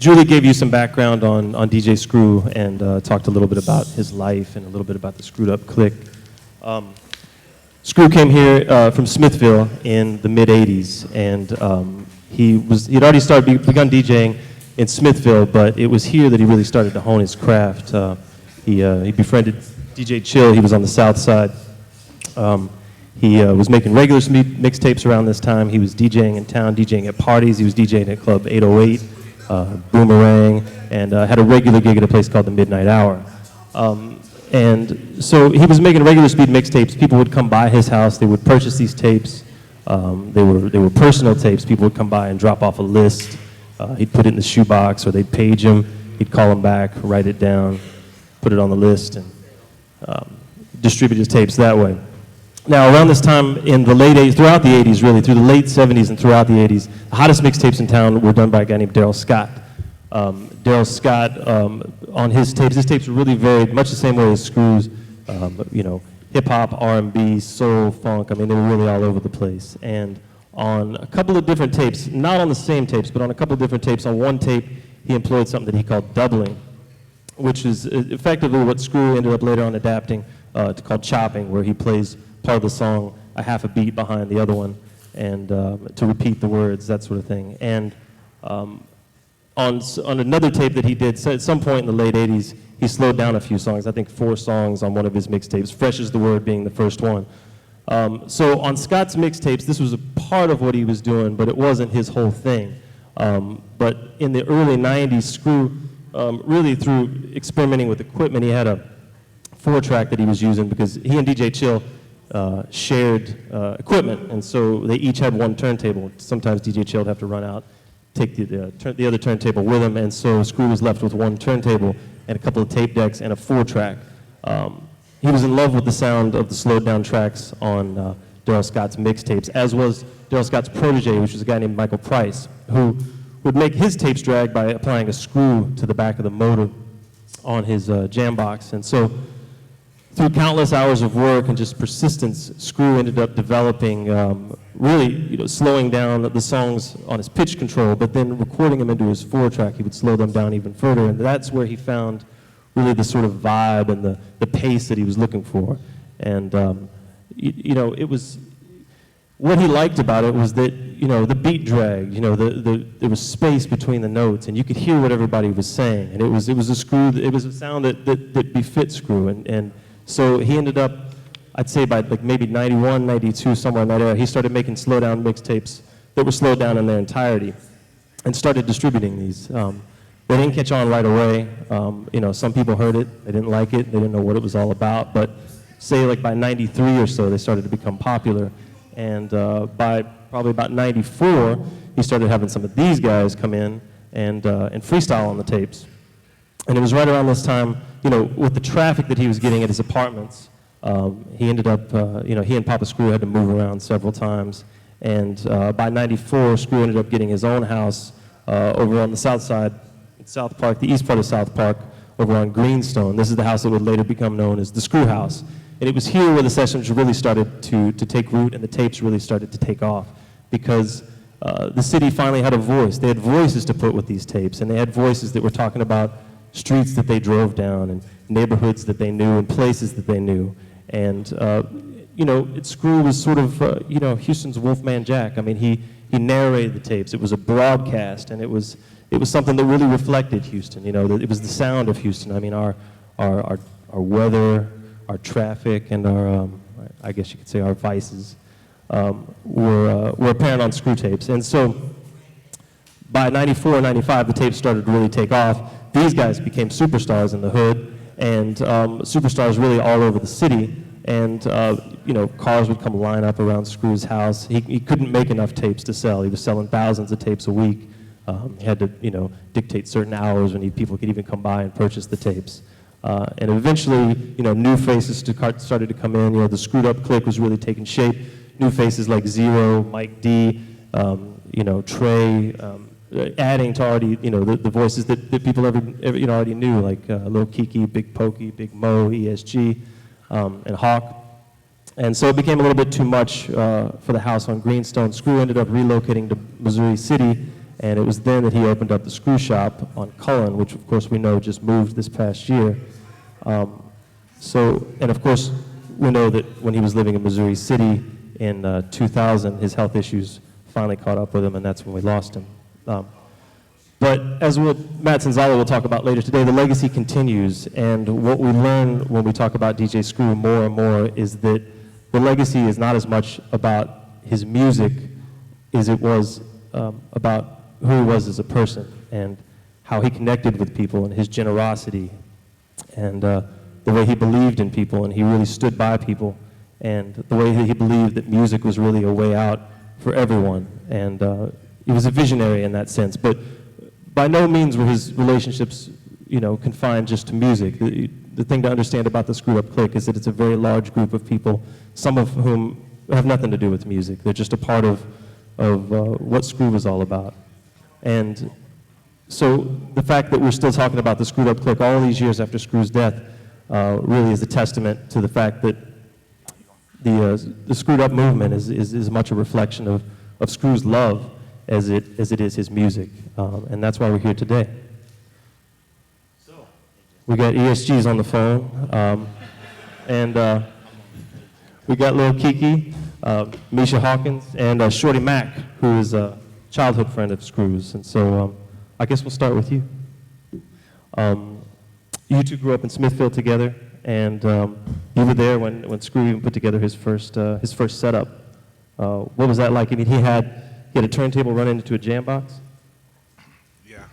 Julie gave you some background on DJ Screw and talked a little bit about his life and a little bit about the Screwed Up Clique. Screw came here from Smithville in the mid-'80s, and he'd already begun DJing in Smithville, but it was here that he really started to hone his craft. He befriended DJ Chill. He was on the south side. He was making regular mixtapes around this time. He was DJing in town, DJing at parties. He was DJing at Club 808, Boomerang, and had a regular gig at a place called the Midnight Hour. And so he was making regular speed mixtapes. People would come by his house. They would purchase these tapes. They were personal tapes. People would come by and drop off a list. He'd put it in the shoebox, or they'd page him. He'd call them back, write it down, put it on the list, and distribute his tapes that way. Now, around this time in the late 80s, throughout the 80s really, through the late 70s and throughout the 80s, the hottest mixtapes in town were done by a guy named Daryl Scott. Daryl Scott, on his tapes were really varied, much the same way as Screw's, hip-hop, R&B, soul, funk. I mean, they were really all over the place. And on a couple of different tapes, not on the same tapes, but on a couple of different tapes, on one tape, he employed something that he called doubling, which is effectively what Screw ended up later on adapting to called chopping, where he plays part of the song a half a beat behind the other one, and to repeat the words, that sort of thing. And on another tape that he did, so at some point in the late 80s, he slowed down a few songs, I think 4 songs on one of his mixtapes, Fresh as the Word being the first one. So on Scott's mixtapes, this was a part of what he was doing, but it wasn't his whole thing. But in the early 90s, Screw, really through experimenting with equipment, he had a 4-track that he was using because he and DJ Chill shared equipment, and so they each had one turntable. Sometimes DJ Chill would have to run out, take the other turntable with him, and so Screw was left with one turntable and a couple of tape decks and a 4-track. He was in love with the sound of the slowed down tracks on Daryl Scott's mixtapes, as was Daryl Scott's protege, which was a guy named Michael Price, who would make his tapes drag by applying a screw to the back of the motor on his jam box. And so through countless hours of work and just persistence, Screw ended up developing, really slowing down the songs on his pitch control, but then recording them into his 4-track, he would slow them down even further, and that's where he found really the sort of vibe and the pace that he was looking for. And, it was, what he liked about it was that, the beat dragged, there was space between the notes, and you could hear what everybody was saying, and it was a sound that befit Screw, and so he ended up, I'd say by like maybe 91, 92, somewhere in that era, he started making slow down mixtapes that were slowed down in their entirety and started distributing these. They didn't catch on right away. Some people heard it, they didn't like it, they didn't know what it was all about, but say like by 93 or so, they started to become popular. And by probably about 94, he started having some of these guys come in and freestyle on the tapes. And it was right around this time, with the traffic that he was getting at his apartments, he ended up, he and Papa Screw had to move around several times. And by 94, Screw ended up getting his own house over on the south side, in South Park, the east part of South Park, over on Greenstone. This is the house that would later become known as the Screw House. And it was here where the sessions really started to take root and the tapes really started to take off, because the city finally had a voice. They had voices to put with these tapes, and they had voices that were talking about streets that they drove down and neighborhoods that they knew and places that they knew. And, Screw was sort of, Houston's Wolfman Jack. I mean, he narrated the tapes. It was a broadcast, and it was something that really reflected Houston. It was the sound of Houston. I mean, our weather, our traffic, and our, I guess you could say our vices were apparent on Screw tapes. And so by 94, 95, the tapes started to really take off. These guys became superstars in the hood, and superstars really all over the city. And cars would come line up around Screw's house. He couldn't make enough tapes to sell. He was selling thousands of tapes a week. He had to dictate certain hours when people could even come by and purchase the tapes. And eventually, new faces started to come in. The Screwed Up Clique was really taking shape. New faces like Zero, Mike D, Trey, adding to already, the voices that people already knew, like Lil Kiki, Big Pokey, Big Mo, ESG, and Hawk. And so it became a little bit too much for the house on Greenstone. Screw ended up relocating to Missouri City, And it was then that he opened up the Screw Shop on Cullen, which of course we know just moved this past year. And of course, we know that when he was living in Missouri City in 2000, his health issues finally caught up with him, and that's when we lost him. But as Matt Sanzala will talk about later today, the legacy continues, and what we learn when we talk about DJ Screw more and more is that the legacy is not as much about his music as it was about who he was as a person and how he connected with people and his generosity and the way he believed in people and he really stood by people and the way that he believed that music was really a way out for everyone. And he was a visionary in that sense. But by no means were his relationships, confined just to music. The thing to understand about the Screwed Up Clique is that it's a very large group of people, some of whom have nothing to do with music. They're just a part of what Screw was all about. And so the fact that we're still talking about the Screwed Up Clique all these years after Screw's death really is a testament to the fact that the Screwed Up movement is as much a reflection of Screw's love as it is his music. And that's why we're here today. So we got ESGs on the phone. And we got Lil Kiki, Misha Hawkins, and Shorty Mack, who is a childhood friend of Screw's. And so I guess we'll start with you. You two grew up in Smithfield together, and you were there when Screw even put together his first setup. What was that like? I mean, he had a turntable run into a jam box? Yeah.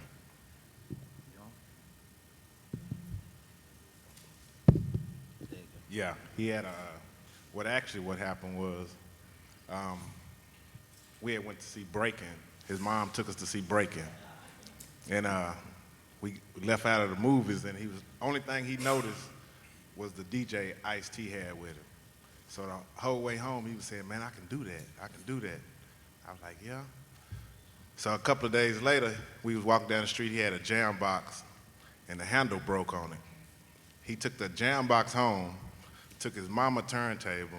Yeah, he had what happened was we had went to see Breakin'. His mom took us to see Breakin'. And we left out of the movies, and only thing he noticed was the DJ Ice-T had with him. So the whole way home, he was saying, man, I can do that. I can do that. I was like, yeah. So a couple of days later, we was walking down the street. He had a jam box, and the handle broke on it. He took the jam box home, took his mama turntable,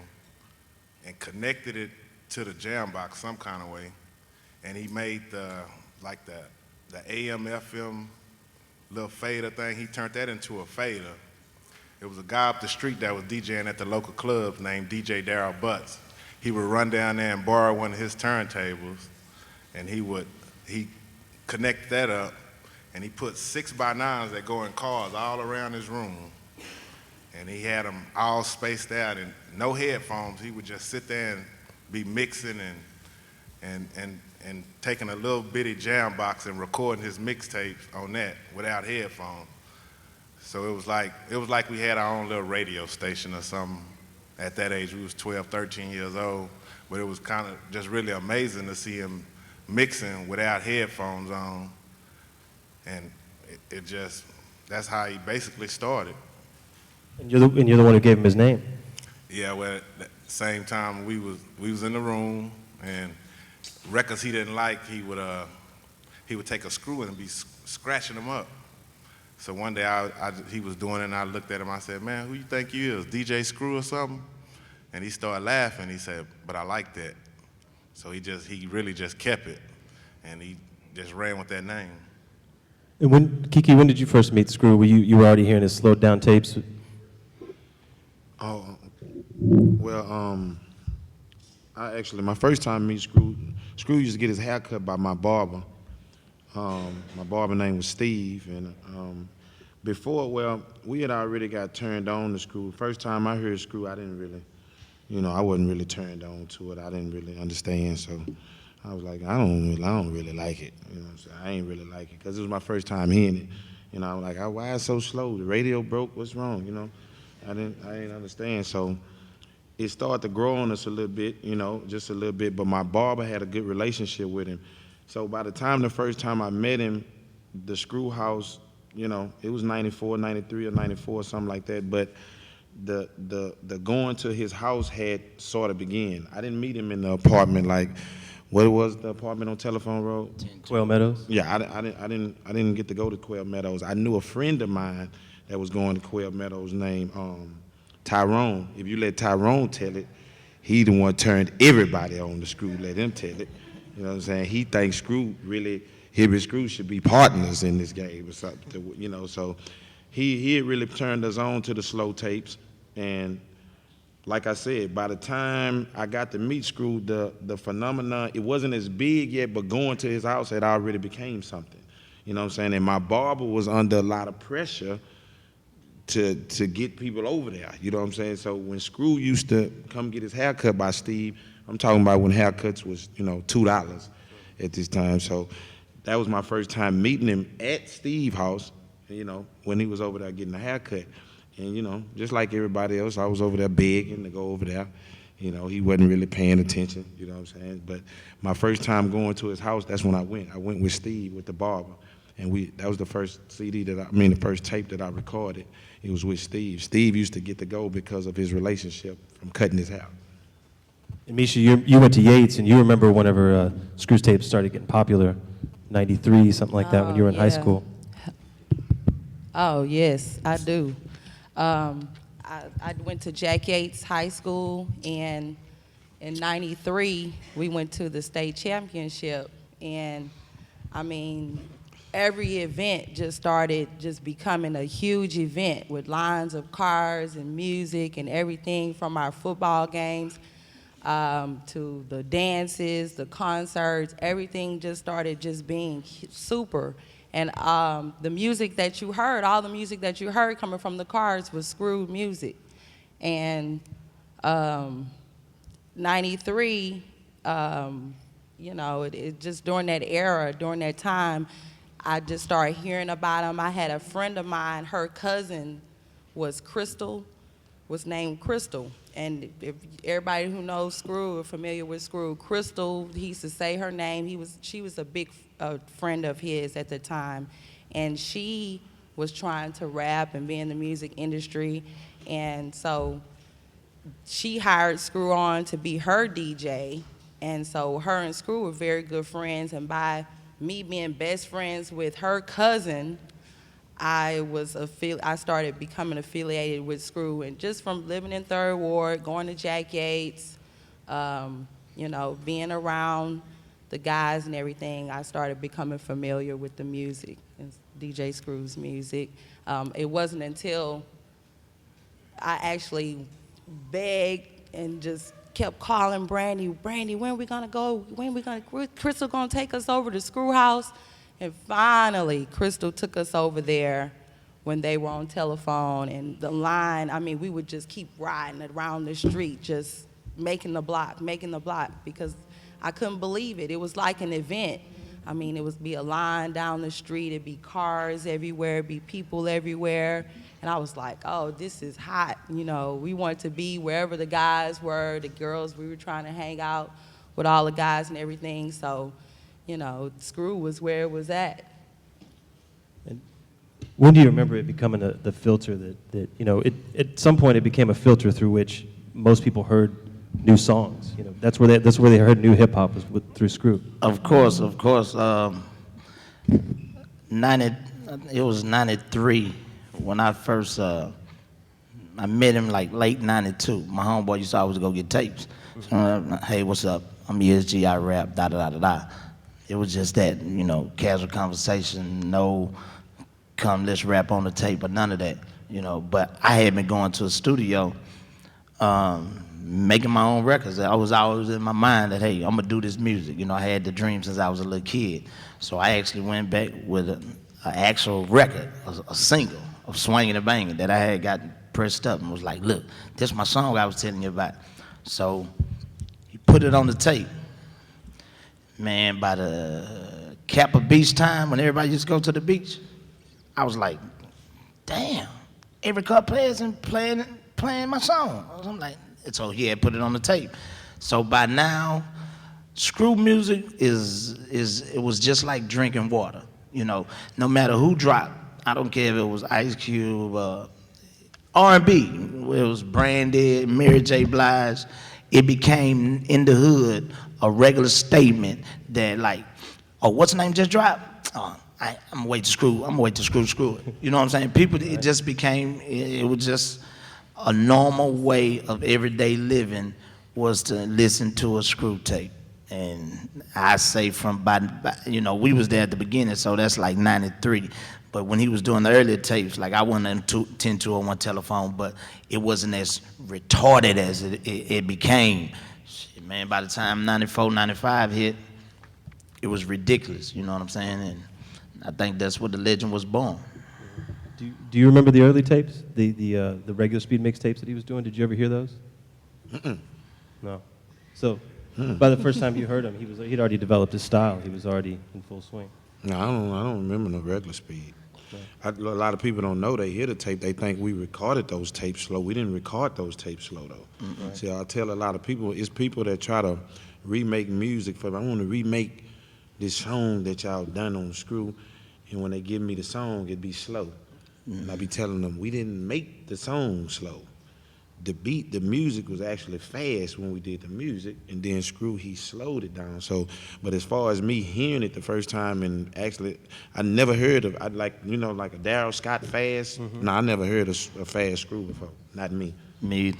and connected it to the jam box some kind of way, and he made the AM FM little fader thing. He turned that into a fader. It was a guy up the street that was DJing at the local club named DJ Darryl Butts. He would run down there and borrow one of his turntables, and he connect that up, and he put 6x9s that go in cars all around his room, and he had them all spaced out and no headphones. He would just sit there and be mixing and taking a little bitty jam box and recording his mixtapes on that without headphones. So it was like we had our own little radio station or something. At that age, we was 12, 13 years old, but it was kind of just really amazing to see him mixing without headphones on, and that's how he basically started. And you're the one who gave him his name. Yeah, well, at the same time we was in the room, and records he didn't like, he would take a screw and be scratching them up. So one day he was doing it, and I looked at him. I said, "Man, who you think you is, DJ Screw or something?" And he started laughing. He said, "But I like that." So he really just kept it, and he just ran with that name. And Kiki, when did you first meet Screw? Were you were already hearing his slowed down tapes? Oh, well, my first time meeting Screw used to get his hair cut by my barber. My barber name was Steve, and we had already got turned on to Screw. First time I heard Screw, I didn't really, I wasn't really turned on to it. I didn't really understand, so I was like, I don't really like it. So I ain't really like it because it was my first time hearing it. I was like, why is it so slow? The radio broke. What's wrong? I didn't understand. So it started to grow on us a little bit, just a little bit. But my barber had a good relationship with him. So by the first time I met him, the Screw house, it was 94, 93 or 94, something like that. But the going to his house had sort of began. I didn't meet him in the apartment like, what was the apartment on Telephone Road? Quail Meadows? Yeah, I didn't get to go to Quail Meadows. I knew a friend of mine that was going to Quail Meadows named Tyrone. If you let Tyrone tell it, he the one turned everybody on the Screw. Let him tell it. You know what I'm saying? He thinks Screw really him and Screw should be partners in this game or something, you know. So he had really turned us on to the slow tapes, and like I said, by the time I got to meet Screw, the phenomenon, it wasn't as big yet, but going to his house had already became something. You know what I'm saying? And my barber was under a lot of pressure to get people over there. You know what I'm saying? So when Screw used to come get his hair cut by Steve, I'm talking about when haircuts was, you know, $2 at this time. So that was my first time meeting him at Steve's house, you know, when he was over there getting a haircut. And, you know, just like everybody else, I was over there begging to go over there. You know, he wasn't really paying attention, you know what I'm saying? But my first time going to his house, that's when I went. I went with Steve, with the barber. And that was the first the first tape that I recorded. It was with Steve. Steve used to get to go because of his relationship from cutting his hair. And Misha, you went to Yates, and you remember whenever Screw's tapes started getting popular, 93, something like that, when you were in high school. Oh, yes, I do. I went to Jack Yates High School, and in 93, we went to the state championship. And, I mean, every event just started just becoming a huge event with lines of cars and music and everything from our football games to the dances, the concerts. Everything just started just being super. And the music that you heard, all the music that you heard coming from the cars was Screw music. And 93, you know, it just during that era, during that time, I just started hearing about him. I had a friend of mine, her cousin was named Crystal. And if everybody who knows Screw or familiar with Screw, Crystal, he used to say her name. She was a big friend of his at the time. And she was trying to rap and be in the music industry. And so she hired Screw on to be her DJ. And so her and Screw were very good friends. And by me being best friends with her cousin, I started becoming affiliated with Screw, and just from living in Third Ward, going to Jack Yates, you know, being around the guys and everything, I started becoming familiar with the music, and DJ Screw's music. It wasn't until I actually begged and just kept calling Brandy, when we gonna go? Crystal gonna take us over to Screw House? And finally, Crystal took us over there when they were on telephone, and the line, I mean, we would just keep riding around the street, just making the block, because I couldn't believe it. It was like an event. I mean, it would be a line down the street, it'd be cars everywhere, it'd be people everywhere, and I was like, oh, this is hot. You know, we wanted to be wherever the guys were, the girls, we were trying to hang out with all the guys and everything, so, you know, Screw was where it was at. And when do you remember it becoming the filter that you know, at some point it became a filter through which most people heard new songs? You know, that's where they heard new hip hop was through Screw. Of course. It was 93 when I first, I met him like late 92. My homeboy used to always go get tapes. So, hey, what's up? I'm ESG, I rap, da-da-da-da-da. It was just that, you know, casual conversation, no come, let's rap on the tape, but none of that, you know. But I had been going to a studio, making my own records. I was always in my mind that, hey, I'm gonna do this music. You know, I had the dream since I was a little kid. So I actually went back with an actual record, a single of Swinging and Banging that I had gotten pressed up and was like, look, this is my song I was telling you about. So he put it on the tape. Man, by the Kappa Beach time, when everybody used to go to the beach, I was like, damn, every club player's playing my song. I'm like, so he had put it on the tape. So by now, Screw music it was just like drinking water. You know, no matter who dropped, I don't care if it was Ice Cube, R&B, it was Brandy, Mary J. Blige, it became in the hood a regular statement that like, oh, what's the name just dropped? I'm gonna wait to screw it. You know what I'm saying? People, it just became, it was just a normal way of everyday living was to listen to a Screw tape. And I say from you know, we was there at the beginning, so that's like 93. But when he was doing the earlier tapes, like I went on 10201 telephone, but it wasn't as retarded as it became. Shit, man, by the time 94, 95 hit, it was ridiculous, you know what I'm saying? And I think that's where the legend was born. Do you remember the early tapes, the regular speed mixtapes that he was doing? Did you ever hear those? No. So by the first time you heard him, he'd already developed his style. He was already in full swing. No, I don't remember no regular speed. A lot of people don't know. They hear the tape, they think we recorded those tapes slow. We didn't record those tapes slow though. Right. See, I tell a lot of people, it's people that try to remake music for me. I want to remake this song that y'all done on Screw, and when they give me the song, it'd be slow. And I be telling them, we didn't make the song slow. The beat, the music was actually fast when we did the music, and then Screw, he slowed it down. So, but as far as me hearing it the first time, and actually, I never heard of, like a Darryl Scott fast. No, I never heard a fast Screw before. Not me. Me.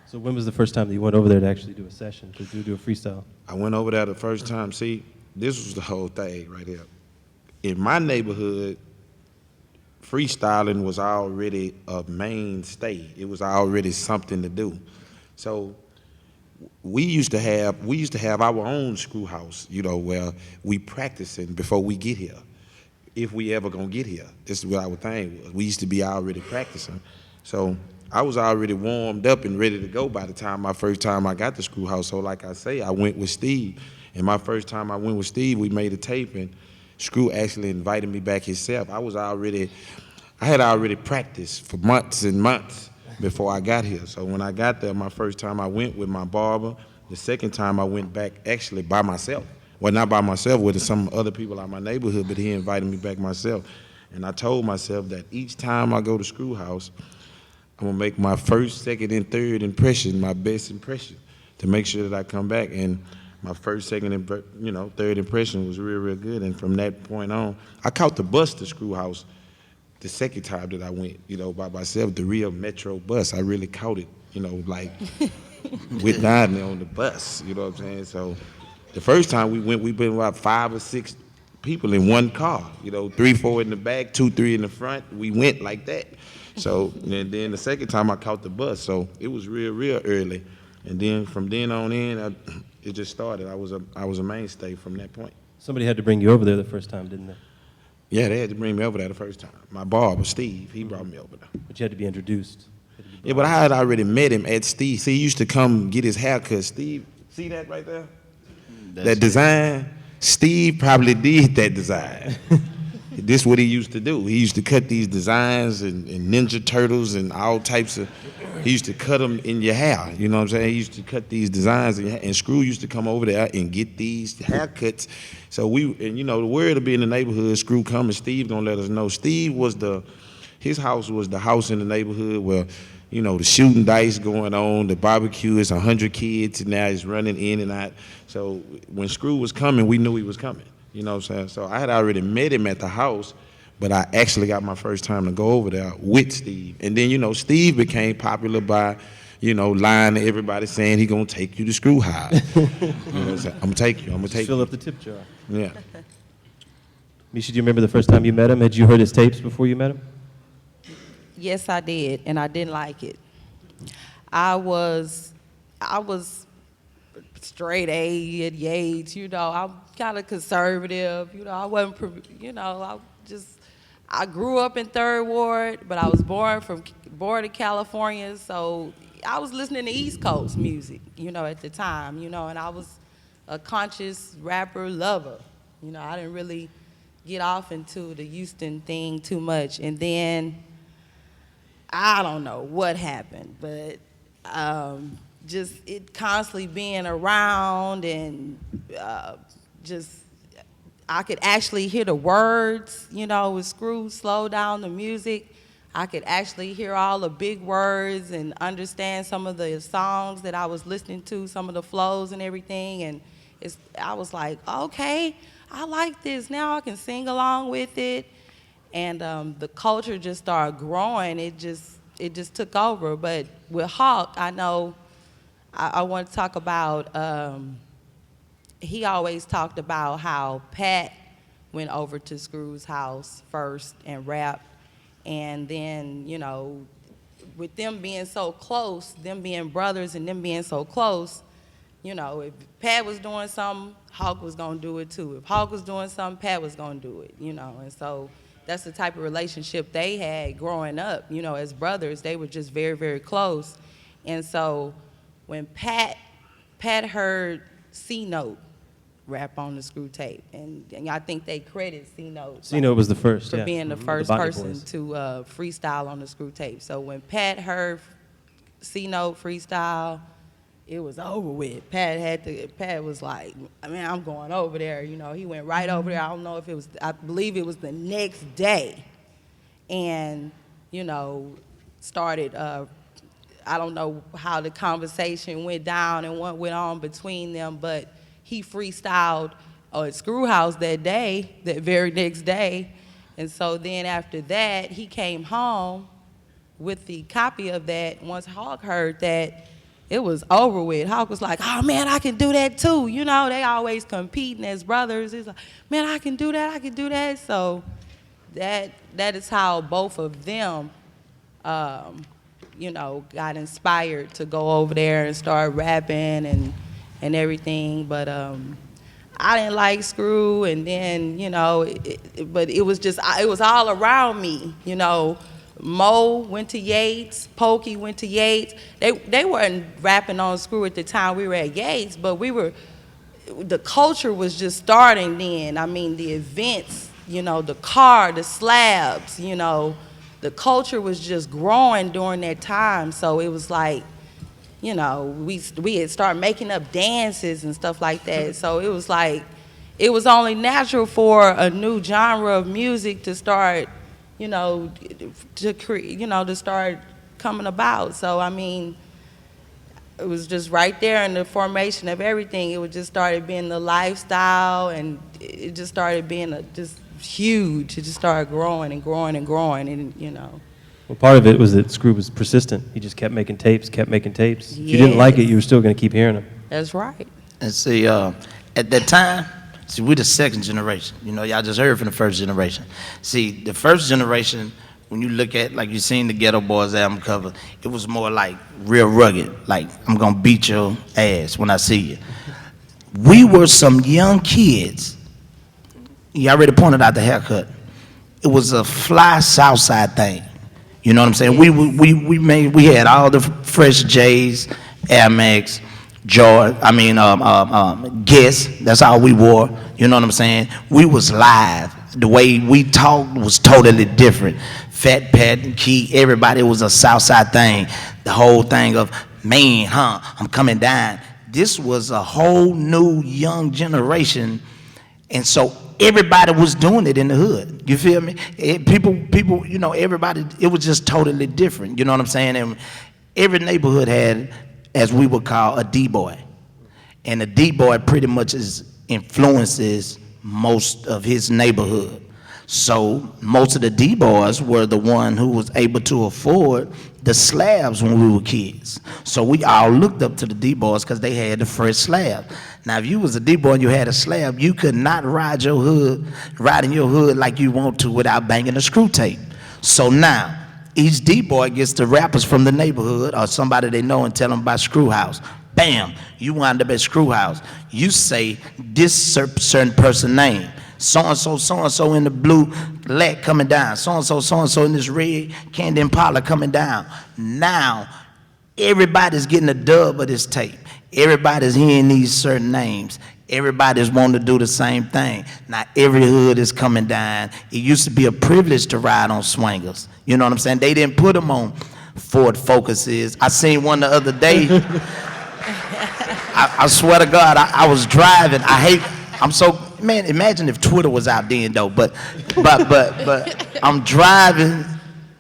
So when was the first time that you went over there to actually do a session, to do a freestyle? I went over there the first time. See, this was the whole thing right here. In my neighborhood, freestyling was already a mainstay. It was already something to do. So we used to have our own Screw house, where we practicing before we get here. If we ever gonna get here. This is what our thing was. We used to be already practicing. So I was already warmed up and ready to go by the time my first time I got to Screw house. So like I say, I went with Steve. And my first time I went with Steve, we made a tape, and Screw actually invited me back himself. I had already practiced for months and months before I got here. So when I got there, my first time I went with my barber. The second time I went back actually by myself. Well, not by myself, with some other people out my neighborhood, but he invited me back myself. And I told myself that each time I go to Screw house, I'm gonna make my first, second, and third impression my best impression to make sure that I come back. And my first, second, and third impression was real, real good. And from that point on, I caught the bus to Screw house the second time that I went, by myself, the real Metro bus. I really caught it, like with Donnie on the bus, you know what I'm saying? So the first time we went, we been about 5 or 6 people in one car, 3, 4 in the back, 2, 3 in the front. We went like that. So, and then the second time I caught the bus. So it was real, real early. And then from then on in, it just started. I was a mainstay from that point. Somebody had to bring you over there the first time, didn't they? Yeah, they had to bring me over there the first time. My barber, Steve, he brought me over there. But you had to be introduced. Yeah, but I had already met him at Steve. See, he used to come get his hair cut. Steve, see that right there? That design? Steve probably did that design. This is what he used to do. He used to cut these designs and Ninja Turtles and all types of, he used to cut them in your hair, you know what I'm saying? He used to cut these designs, and Screw used to come over there and get these haircuts. So the word to be in the neighborhood, Screw coming, Steve gonna let us know. Steve was his house was the house in the neighborhood where, the shooting dice going on, the barbecue, it's 100 kids, and now it's running in and out. So when Screw was coming, we knew he was coming. You know what I'm saying? So I had already met him at the house, but I actually got my first time to go over there with Steve. And then, Steve became popular by, lying to everybody saying he gonna take you to Screw house. You know what I'm saying? I'm gonna take you. Fill up the tip jar. Yeah. Misha, do you remember the first time you met him? Had you heard his tapes before you met him? Yes, I did, and I didn't like it. I was straight A at Yates, I'm kind of conservative, I wasn't, I grew up in Third Ward, but I was born in California, so I was listening to East Coast music, at the time, and I was a conscious rapper lover, I didn't really get off into the Houston thing too much, and then I don't know what happened, but just it constantly being around and I could actually hear the words, with Screw, slow down the music. I could actually hear all the big words and understand some of the songs that I was listening to, some of the flows and everything. And I was like, okay, I like this. Now I can sing along with it. And the culture just started growing. It just took over. But with Hawk, I know I want to talk about he always talked about how Pat went over to Screw's house first and rapped, and then, you know, with them being so close, them being brothers and them being so close, you know, if Pat was doing something, Hawk was gonna do it too. If Hawk was doing something, Pat was gonna do it, you know, and so that's the type of relationship they had growing up, you know, as brothers. They were just very, very close. And so when Pat heard C-Note rap on the Screw tape, and I think they credit C-Note. C-Note was the first, For yeah. being the Mhm. first Botany person Boys. to freestyle on the Screw tape. So when Pat heard C-Note freestyle, it was over with. Pat was like, I mean, I'm going over there. You know, he went right over there. I don't know if it was, I believe it was the next day. And, you know, started, I don't know how the conversation went down and what went on between them, but he freestyled at Screw House that day, that very next day. And so then after that, he came home with the copy of that. Once Hawk heard that, it was over with. Hawk was like, oh man, I can do that too. You know, they always competing as brothers. He's like, man, I can do that, I can do that. So that is how both of them, you know, got inspired to go over there and start rapping and everything. But I didn't like Screw, and then, you know, but it was just, it was all around me, you know. Mo went to Yates, Pokey went to Yates. They weren't rapping on Screw at the time we were at Yates, but the culture was just starting then. I mean, the events, you know, the car, the slabs, you know, the culture was just growing during that time. So it was like, you know, we had started making up dances and stuff like that. So it was like, it was only natural for a new genre of music to start, you know, to start coming about. So I mean, it was just right there in the formation of everything. It just started being the lifestyle, and it just started being just huge. It just started growing and growing and growing, and you know. Well, part of it was that Screw was persistent. He just kept making tapes, kept making tapes. If you didn't like it, you were still going to keep hearing them. That's right. And see, at that time, see, we're the second generation. You know, y'all just heard from the first generation. See, the first generation, when you look at, like you seen the Ghetto Boys album cover, it was more like real rugged, like I'm gonna beat your ass when I see you. We were some young kids. You already pointed out the haircut. It was a fly Southside thing. You know what I'm saying? We had all the fresh J's, Air Max, George, Guess, that's all we wore, you know what I'm saying? We was live. The way we talked was totally different. Fat Pat and Key, everybody, was a Southside thing. The whole thing of, man, I'm coming down. This was a whole new young generation, and so everybody was doing it in the hood. You feel me? People, you know, everybody, it was just totally different, you know what I'm saying? And every neighborhood had, as we would call, a D-boy. And a D-boy pretty much influences most of his neighborhood. So most of the D-boys were the one who was able to afford the slabs when we were kids. So we all looked up to the D-boys because they had the fresh slab. Now, if you was a D-boy and you had a slab, you could not ride in your hood like you want to without banging a Screw tape. So now, each D-boy gets the rappers from the neighborhood or somebody they know and tell them about Screw House. Bam, you wind up at Screw House. You say this certain person name. So-and-so in the blue black coming down. So-and-so in this red Candy Impala coming down. Now, everybody's getting a dub of this tape. Everybody's hearing these certain names. Everybody's wanting to do the same thing. Now, every hood is coming down. It used to be a privilege to ride on swingers. You know what I'm saying? They didn't put them on Ford Focuses. I seen one the other day. I swear to God, I was driving. Man, imagine if Twitter was out then though, but I'm driving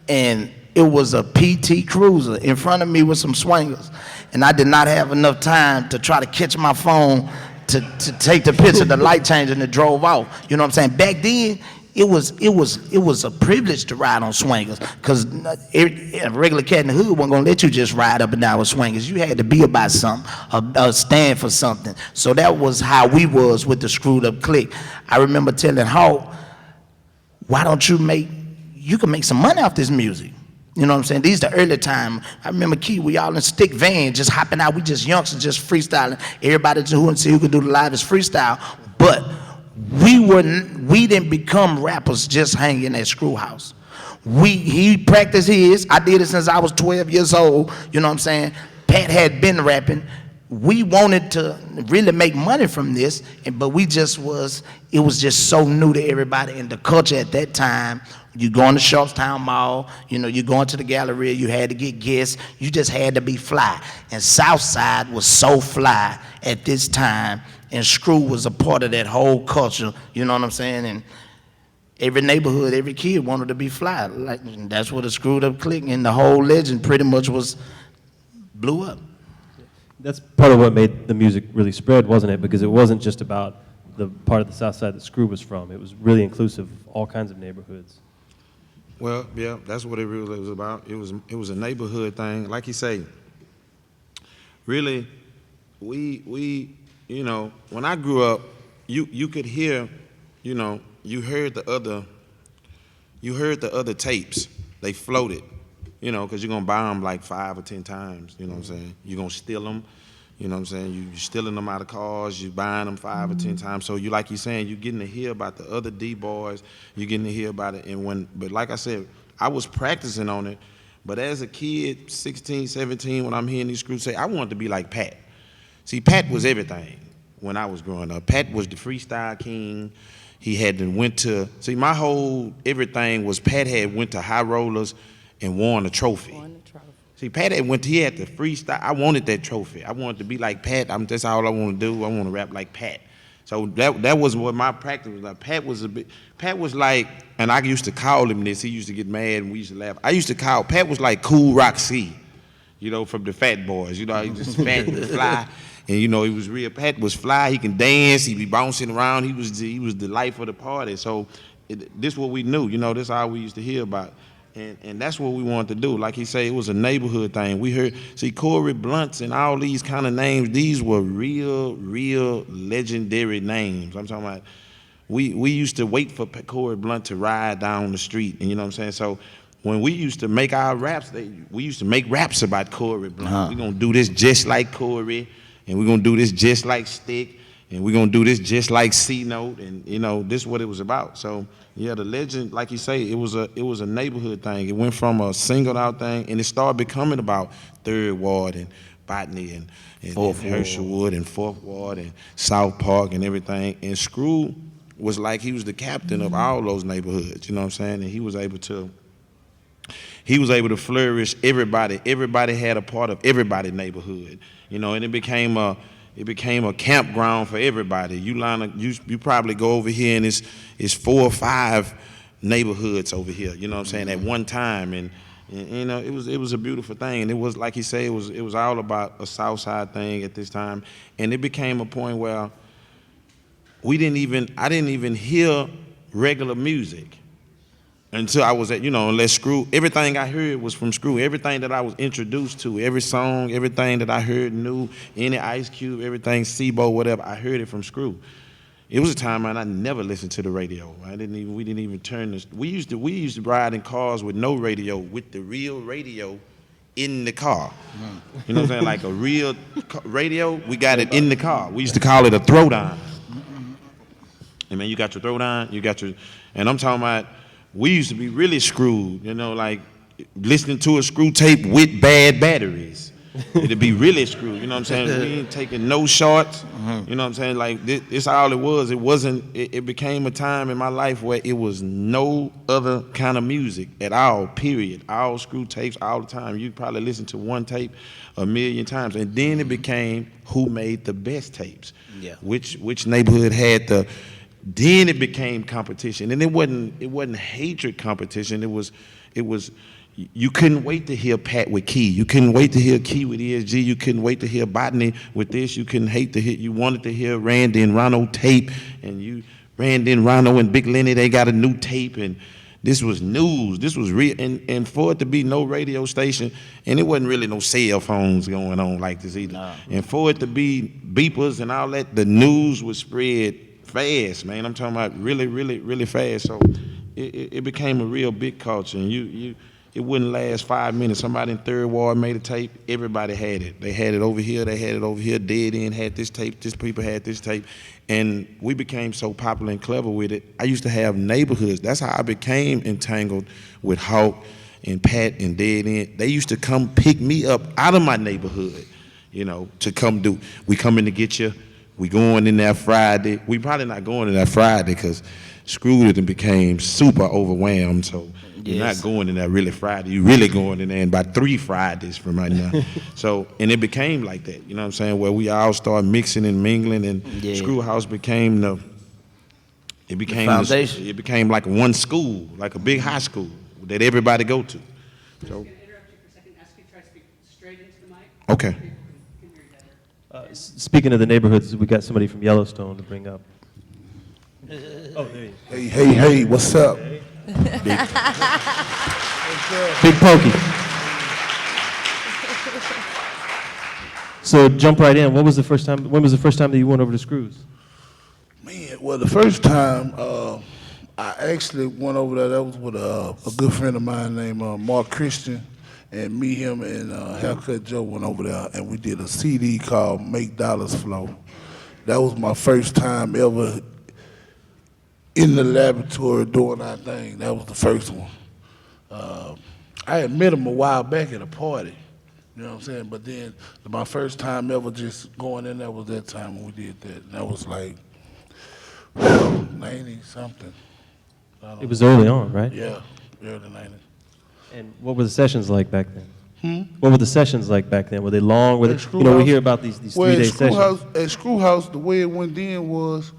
and it was a PT Cruiser in front of me with some swingers, and I did not have enough time to try to catch my phone to take the picture, the light changed, and it drove off. You know what I'm saying? Back then, it was a privilege to ride on swingers, because a regular cat in the hood wasn't gonna let you just ride up and down with swingers. You had to be about something, or stand for something. So that was how we was with the Screwed Up Clique. I remember telling Hawk, why don't you can make some money off this music. You know what I'm saying? These the early time. I remember Key, we all in stick van, just hopping out. We just youngsters, just freestyling. Everybody just who and see who could do the livest freestyle. But we didn't become rappers just hanging at Screw House. He practiced his. I did it since I was 12 years old. You know what I'm saying? Pat had been rapping. We wanted to really make money from this, but it was just so new to everybody in the culture at that time. You going to Sharpstown Mall, you going to the Galleria, you had to get guests, you just had to be fly. And Southside was so fly at this time, and Screw was a part of that whole culture, you know what I'm saying? And every neighborhood, every kid wanted to be fly. Like, that's what the Screwed Up Clique and the whole legend pretty much blew up. That's part of what made the music really spread, wasn't it? Because it wasn't just about the part of the South Side that Screw was from. It was really inclusive of all kinds of neighborhoods. Well, yeah, that's what it really was about. It was a neighborhood thing. Like you say, really, we when I grew up, you could hear, you heard the other tapes. They floated, because you're gonna buy them like 5 or 10 times. You know what I'm saying? You're gonna steal them. You know what I'm saying? You're stealing them out of cars, you're buying them 5 or 10 times. So like you're saying, you're getting to hear about the other D-boys, you're getting to hear about it. But like I said, I was practicing on it, but as a kid, 16, 17, when I'm hearing these crews say, I wanted to be like Pat. See, Pat was everything when I was growing up. Pat was the freestyle king. He had my whole everything was Pat had went to High Rollers and won a trophy. See, Pat he had the freestyle. I wanted that trophy. I wanted to be like Pat. That's all I want to do. I want to rap like Pat. So that was what my practice was like. Pat was like, and I used to call him this. He used to get mad and we used to laugh. Pat was like Cool Roxy, from the Fat Boys. He just fat and fly. And he was real. Pat was fly. He can dance. He be bouncing around. He was the life of the party. So this what we knew. This all we used to hear about. And that's what we wanted to do. Like he said, it was a neighborhood thing. We heard, Corey Blunts and all these kind of names, these were real legendary names. I'm talking about, we used to wait for Corey Blunt to ride down the street, and you know what I'm saying? So when we used to make our raps, we used to make raps about Corey Blunt. We're gonna do this just like Corey, and we're gonna do this just like Stick, and we're gonna do this just like C-Note, and this is what it was about. So yeah, the legend, like you say, it was a neighborhood thing. It went from a singled out thing, and it started becoming about Third Ward and Botany and Herschelwood and Fourth Ward and South Park and everything. And Screw was like he was the captain of all those neighborhoods. You know what I'm saying? And he was able to flourish everybody. Everybody had a part of everybody's neighborhood. And it became a campground for everybody. You probably go over here and it's 4 or 5 neighborhoods over here. You know what I'm saying? At one time, and it was a beautiful thing. And it was like you say, it was all about a South Side thing at this time. And it became a point where I didn't even hear regular music until I was at, unless Screw, everything I heard was from Screw. Everything that I was introduced to, every song, everything that I heard new, any Ice Cube, everything, Sebo, whatever, I heard it from Screw. It was a time when I never listened to the radio. We didn't even turn this. We used to ride in cars with no radio, with the real radio in the car. You know what I'm saying? Like a real radio, we got it in the car. We used to call it a throwdown. And man, you got your throwdown, and I'm talking about, we used to be really screwed, like listening to a Screw tape with bad batteries. It'd be really screwed, you know what I'm saying? We ain't taking no shorts, you know what I'm saying? Like this all it was. It became a time in my life where it was no other kind of music at all, period. All Screw tapes all the time. You'd probably listen to one tape 1,000,000 times. And then it became who made the best tapes. Yeah. Which neighborhood had then it became competition, and it wasn't hatred competition. It was you couldn't wait to hear Pat with Key. You couldn't wait to hear Key with ESG. You couldn't wait to hear Botany with this. You wanted to hear Randy and Ronald tape, and Brandon, Rondo, and Big Lenny, they got a new tape, and this was news. This was real, and for it to be no radio station, and it wasn't really no cell phones going on like this either. No. And for it to be beepers and all that, the news was spread fast, man. I'm talking about really, really, really fast. So it became a real big culture, and it wouldn't last 5 minutes. Somebody in Third Ward made a tape. Everybody had it. They had it over here. They had it over here. Dead End had this tape. This people had this tape. And we became so popular and clever with it. I used to have neighborhoods. That's how I became entangled with Hawk and Pat and Dead End. They used to come pick me up out of my neighborhood, to come do. We coming to get you. We going in there Friday. We probably not going in there Friday because Screwed and became super overwhelmed. So you're not going in there really Friday. You're really going in there in about 3 Fridays from right now. So, and it became like that, you know what I'm saying, where we all started mixing and mingling, and Screw House became the foundation. It became like one school, like a big high school that everybody go to. So, I'm going to interrupt you for a second. Ask you to try to speak straight into the mic. Okay. People can hear you better. Speaking of the neighborhoods, we got somebody from Yellowstone to bring up. Oh, there you go. Hey, what's up? Big Pokey. So jump right in. When was the first time that you went over to Screws? Man, well, the first time I actually went over there, that was with a good friend of mine named Mark Christian, and me, him, and Haircut Joe went over there, and we did a CD called Make Dollars Flow. That was my first time ever in the laboratory doing our thing. That was the first one. I had met him a while back at a party, you know what I'm saying? But then my first time ever just going in there was that time when we did that. And that was like 90-something. It was early on, right? Yeah, early 90s. And what were the sessions like back then? What were the sessions like back then? Were they long? Were they, At we hear about these 3-day sessions. At Screw House, the way it went in was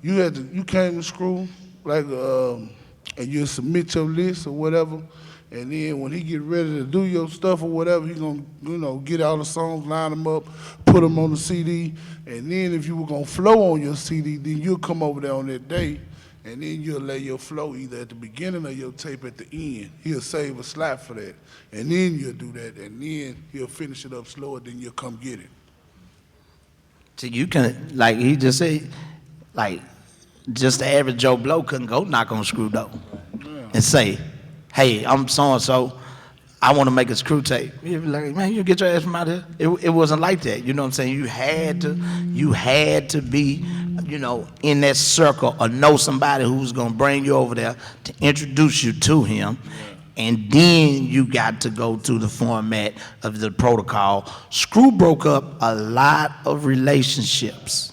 you came to Screw, like, and you submit your list or whatever, and then when he get ready to do your stuff or whatever, he gonna, get all the songs, line them up, put them on the CD, and then if you were gonna flow on your CD, then you'll come over there on that day, and then you'll lay your flow either at the beginning of your tape at the end. He'll save a slot for that, and then you'll do that, and then he'll finish it up slower, then you'll come get it. So you can, like he just said, like, just the average Joe Blow couldn't go knock on Screw door and say, hey, I'm so-and-so, I want to make a Screw tape. You'd be like, man, you get your ass from out here. It wasn't like that, you know what I'm saying? You had to be, in that circle or know somebody who's going to bring you over there to introduce you to him. And then you got to go to the format of the protocol. Screw broke up a lot of relationships.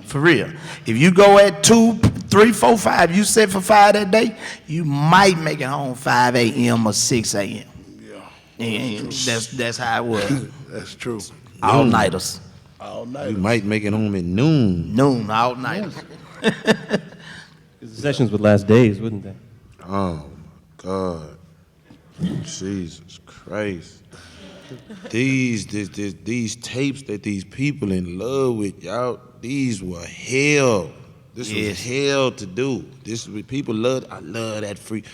For real. If you go at 2, 3, 4, 5, you set for 5 that day, you might make it home 5 a.m. or 6 a.m. Yeah. And that's how it was. That's true. All-nighters. All night. You might make it home at noon. Noon, all-nighters. The sessions would last days, wouldn't they? Oh, God. Jesus Christ. These tapes that these people in love with, y'all, these were hell. This was hell to do. This is what people love. I love that free.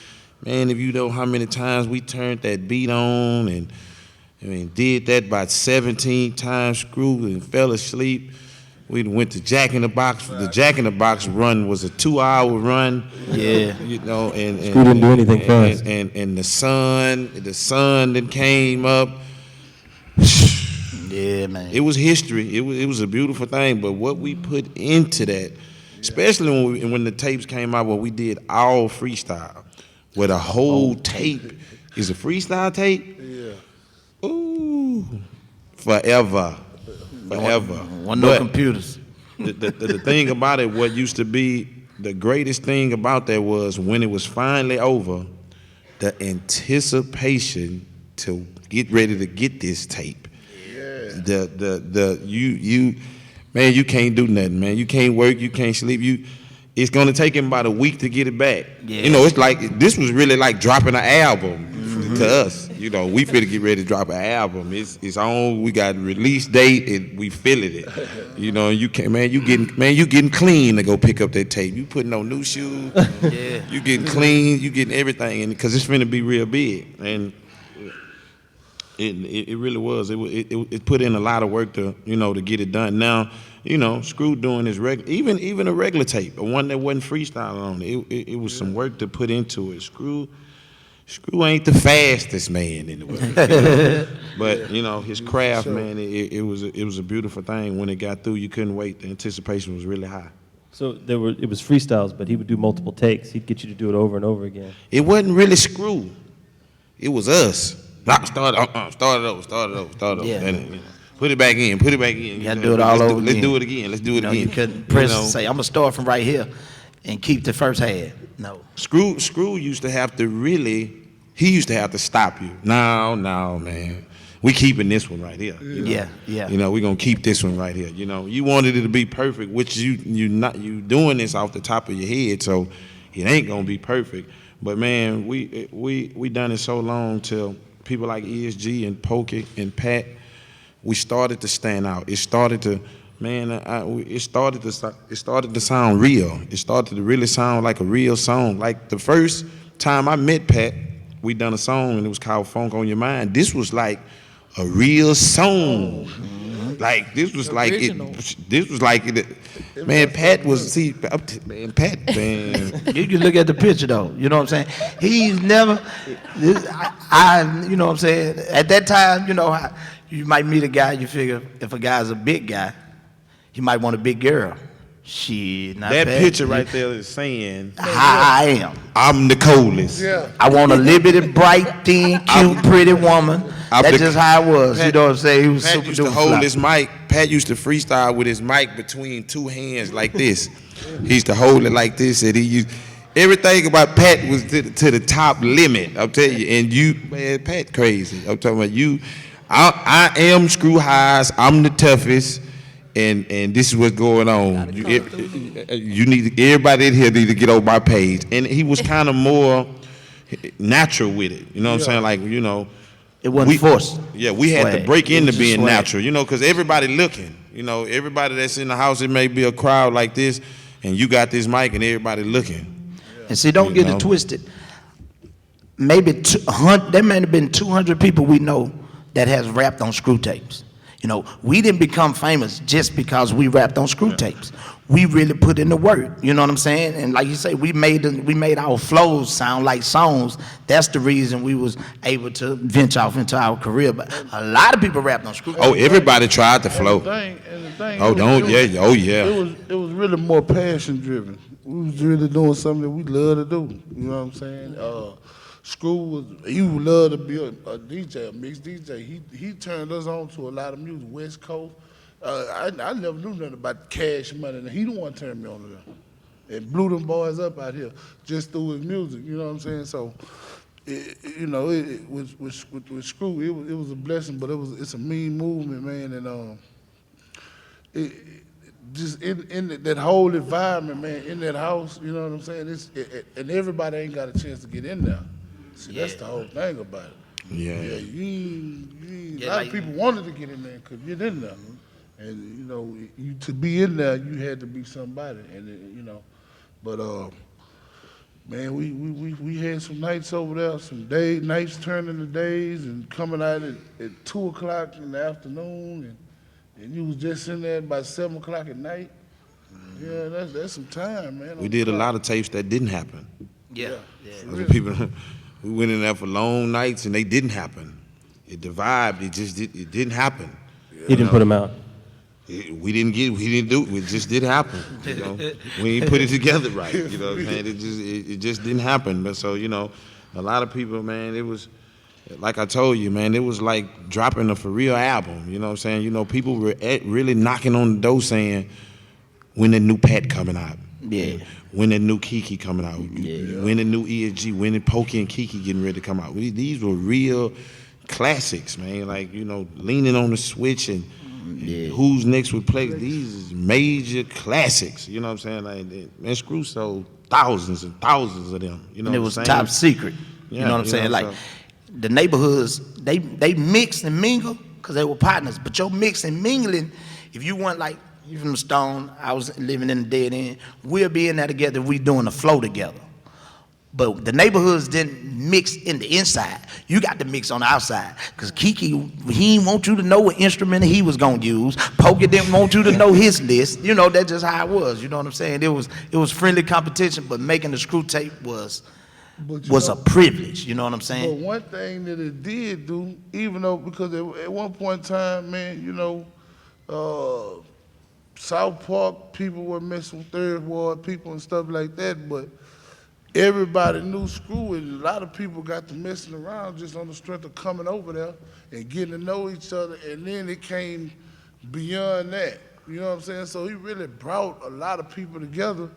Man, if you know how many times we turned that beat on and did that about 17 times, Screw, and fell asleep. We went to Jack in the Box. The Jack in the Box run was a 2-hour run. Yeah. And Screw didn't do anything for us. And the sun that came up. Yeah, man. It was history. It was a beautiful thing. But what we put into that, especially when the tapes came out, where we did all freestyle, where the whole tape is a freestyle tape. Yeah. Ooh, forever. Wasn't no computers. The thing about it, what used to be the greatest thing about that was when it was finally over, the anticipation to get ready to get this tape. Yeah. Man, you can't do nothing, man. You can't work, you can't sleep. It's gonna take him about a week to get it back. Yeah. It's like this was really like dropping an album to us. you know, we finna get ready to drop an album. It's on. We got a release date, and we feeling it. You know, you can you getting clean to go pick up that tape. You putting on new shoes. Yeah. You getting clean. You getting everything, and because it's finna be real big, and it really was. It put in a lot of work to to get it done. Now, Screw doing his even a regular tape, one that wasn't freestyling on it. It was some work to put into it. Screw ain't the fastest man in the world, but his craft, man, it was a beautiful thing. When it got through, you couldn't wait. The anticipation was really high. So it was freestyles, but he would do multiple takes. He'd get you to do it over and over again. It wasn't really Screw. It was us. Start it over. Yeah. Then, put it back in. You gotta do it all over Let's again. do it again. Let's do it again. You couldn't press and say, I'm gonna start from right here and keep the first half. No. Screw used to have to stop you. No, man. We keeping this one right here. Yeah. We gonna keep this one right here. You wanted it to be perfect, which you doing this off the top of your head, so it ain't gonna be perfect. But man, we done it so long till people like ESG and Pokey and Pat, we started to stand out. It started to sound real. It started to really sound like a real song. Like the first time I met Pat, we done a song and it was called Funk on Your Mind. This was like a real song. Like this was like it. Man, Pat was man. You can look at the picture though. You know what I'm saying? He's never. You know what I'm saying? At that time, you might meet a guy. You figure if a guy's a big guy, he might want a big girl. Shit, not that bad. picture right there is saying how I am. I'm the coldest. Yeah. I want a little bit of bright, thin, cute, pretty woman. That's just how I was. Pat, you know what I'm saying? He was Pat super used to duper hold fly. his mic. Pat used to freestyle with his mic between two hands like this. He used to hold it like this, and he used everything about Pat was to the top limit. I'll tell you. And man, Pat crazy. I'm talking about you. I am Screw Highs. I'm the toughest. And this is what's going on. Everybody in here need to get on my page. And he was kind of more natural with it. You know what I'm saying? Like, It wasn't forced. Yeah, we had Swag. to break It into was just being swag. natural, because everybody looking. Everybody that's in the house, it may be a crowd like this, and you got this mic and everybody looking. And see, don't get it twisted. Maybe there may have been 200 people we know that has rapped on Screw tapes. We didn't become famous just because we rapped on Screw tapes. We really put in the work. You know what I'm saying? And like you say, we made our flows sound like songs. That's the reason we was able to venture off into our career. But a lot of people rapped on Screw tapes. Oh, everybody tried to flow. It was really more passion driven. We was really doing something that we love to do. You know what I'm saying? Screw he would love to be a DJ, a mixed DJ. He turned us on to a lot of music, West Coast. I never knew nothing about Cash Money. And he the one turned me on to them. And blew them boys up out here just through his music. You know what I'm saying? So, with Screw, it was a blessing, but it's a mean movement, man. And just in that whole environment, man, in that house, you know what I'm saying? And everybody ain't got a chance to get in there. See, that's the whole thing about it. Yeah. A lot of people wanted to get in there and could get in there. And, to be in there, you had to be somebody. And, but, man, we had some nights over there, some nights turning to days and coming out at 2 o'clock in the afternoon. And you was just in there about 7 o'clock at night. Yeah, that's some time, man. We did a lot of tapes that didn't happen. Yeah. Other people, we went in there for long nights and they didn't happen. The vibe, it didn't happen. He didn't put them out. We didn't do it. It just didn't happen. We didn't put it together right. You know what I'm saying? It just didn't happen. But so, a lot of people, man, it was, like I told you, man, it was like dropping a for real album. You know what I'm saying? People were really knocking on the door saying, when the new Pat coming out? Yeah. When the new Kiki coming out? Yeah. When the new ESG? When the Pokey and Kiki getting ready to come out? These were real classics, man. Like, leaning on the switch and who's next would play. These is major classics. You know what I'm saying? Like, man, Screw sold thousands and thousands of them. You know And it what was I'm saying? top secret. Yeah, You know what I'm saying? Like, the neighborhoods, they mix and mingle because they were partners. But your mix and mingling, if you weren't like, you from the Stone, I was living in the dead end, we'll be in there together, we doing the flow together. But the neighborhoods didn't mix in the inside. You got to mix on the outside. Because Kiki, he didn't want you to know what instrument he was going to use. Pokey didn't want you to know his list. You know, that's just how it was. You know what I'm saying? It was friendly competition, but making the screw tape was a privilege. You know what I'm saying? But one thing that it did do, even though, because at one point in time, man, you know, South Park people were messing with Third Ward people and stuff like that, but everybody knew Screw, and a lot of people got to messing around just on the strength of coming over there and getting to know each other, and then it came beyond that. You know what I'm saying? So he really brought a lot of people together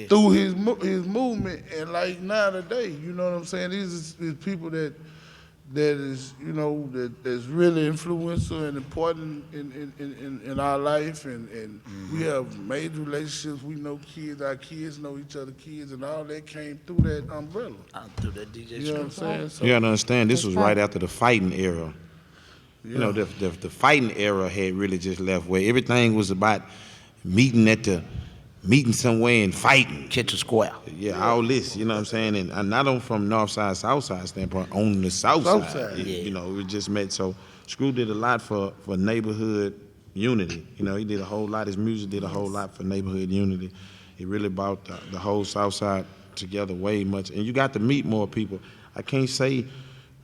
through his movement, and like now today, you know what I'm saying? These is people that is, you know, that's really influential and important in our life, and we have made relationships. We know kids, our kids know each other, kids, and all that came through that umbrella. Through that DJ You know what I'm saying? So, You gotta understand, this was right after the fighting era. You know, the fighting era had really just left where everything was about meeting somewhere and fighting. Kitchen Square. Yeah, all this, you know what I'm saying? And not on from north side, south side standpoint, on the south side. You know, we just met. So Screw did a lot for neighborhood unity. You know, he did a whole lot. His music did a whole lot for neighborhood unity. He really brought the whole south side together way much. And you got to meet more people. I can't say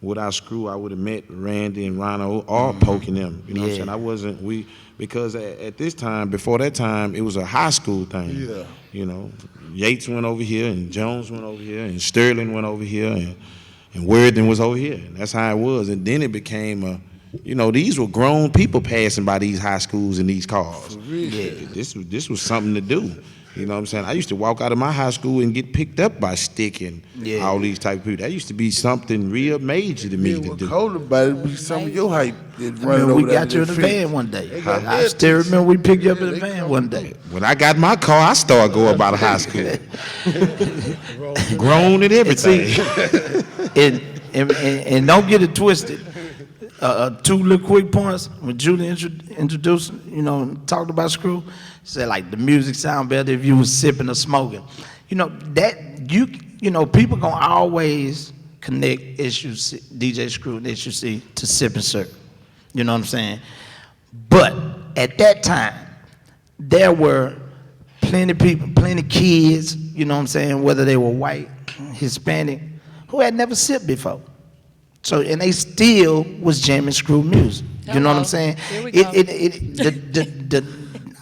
without Screw I would have met Randy and Rhino or Poking them. You know what I'm saying? Because at this time, before that time, it was a high school thing. Yeah. You know, Yates went over here, and Jones went over here, and Sterling went over here, and Worthing was over here. And that's how it was. And then it became you know, these were grown people passing by these high schools in these cars. This was something to do. You know what I'm saying? I used to walk out of my high school and get picked up by Stick and all these type of people. That used to be something real major to me to do. Cold about it be some of your hype that running over We there got you in the van one day. I still remember we picked you up in the van one day. When I got my car, I started going about high school. Grown and everything. And don't get it twisted. Two little quick points. When Julie introduced, you know, talked about Screw, said like the music sound better if you was sipping or smoking. You know, that you know, people gonna always connect issues, DJ Screw and issues to sip and serve. You know what I'm saying? But at that time, there were plenty people, plenty kids, you know what I'm saying, whether they were white, Hispanic, who had never sipped before. So, and they still was jamming Screw music. You know what I'm saying? Here we go.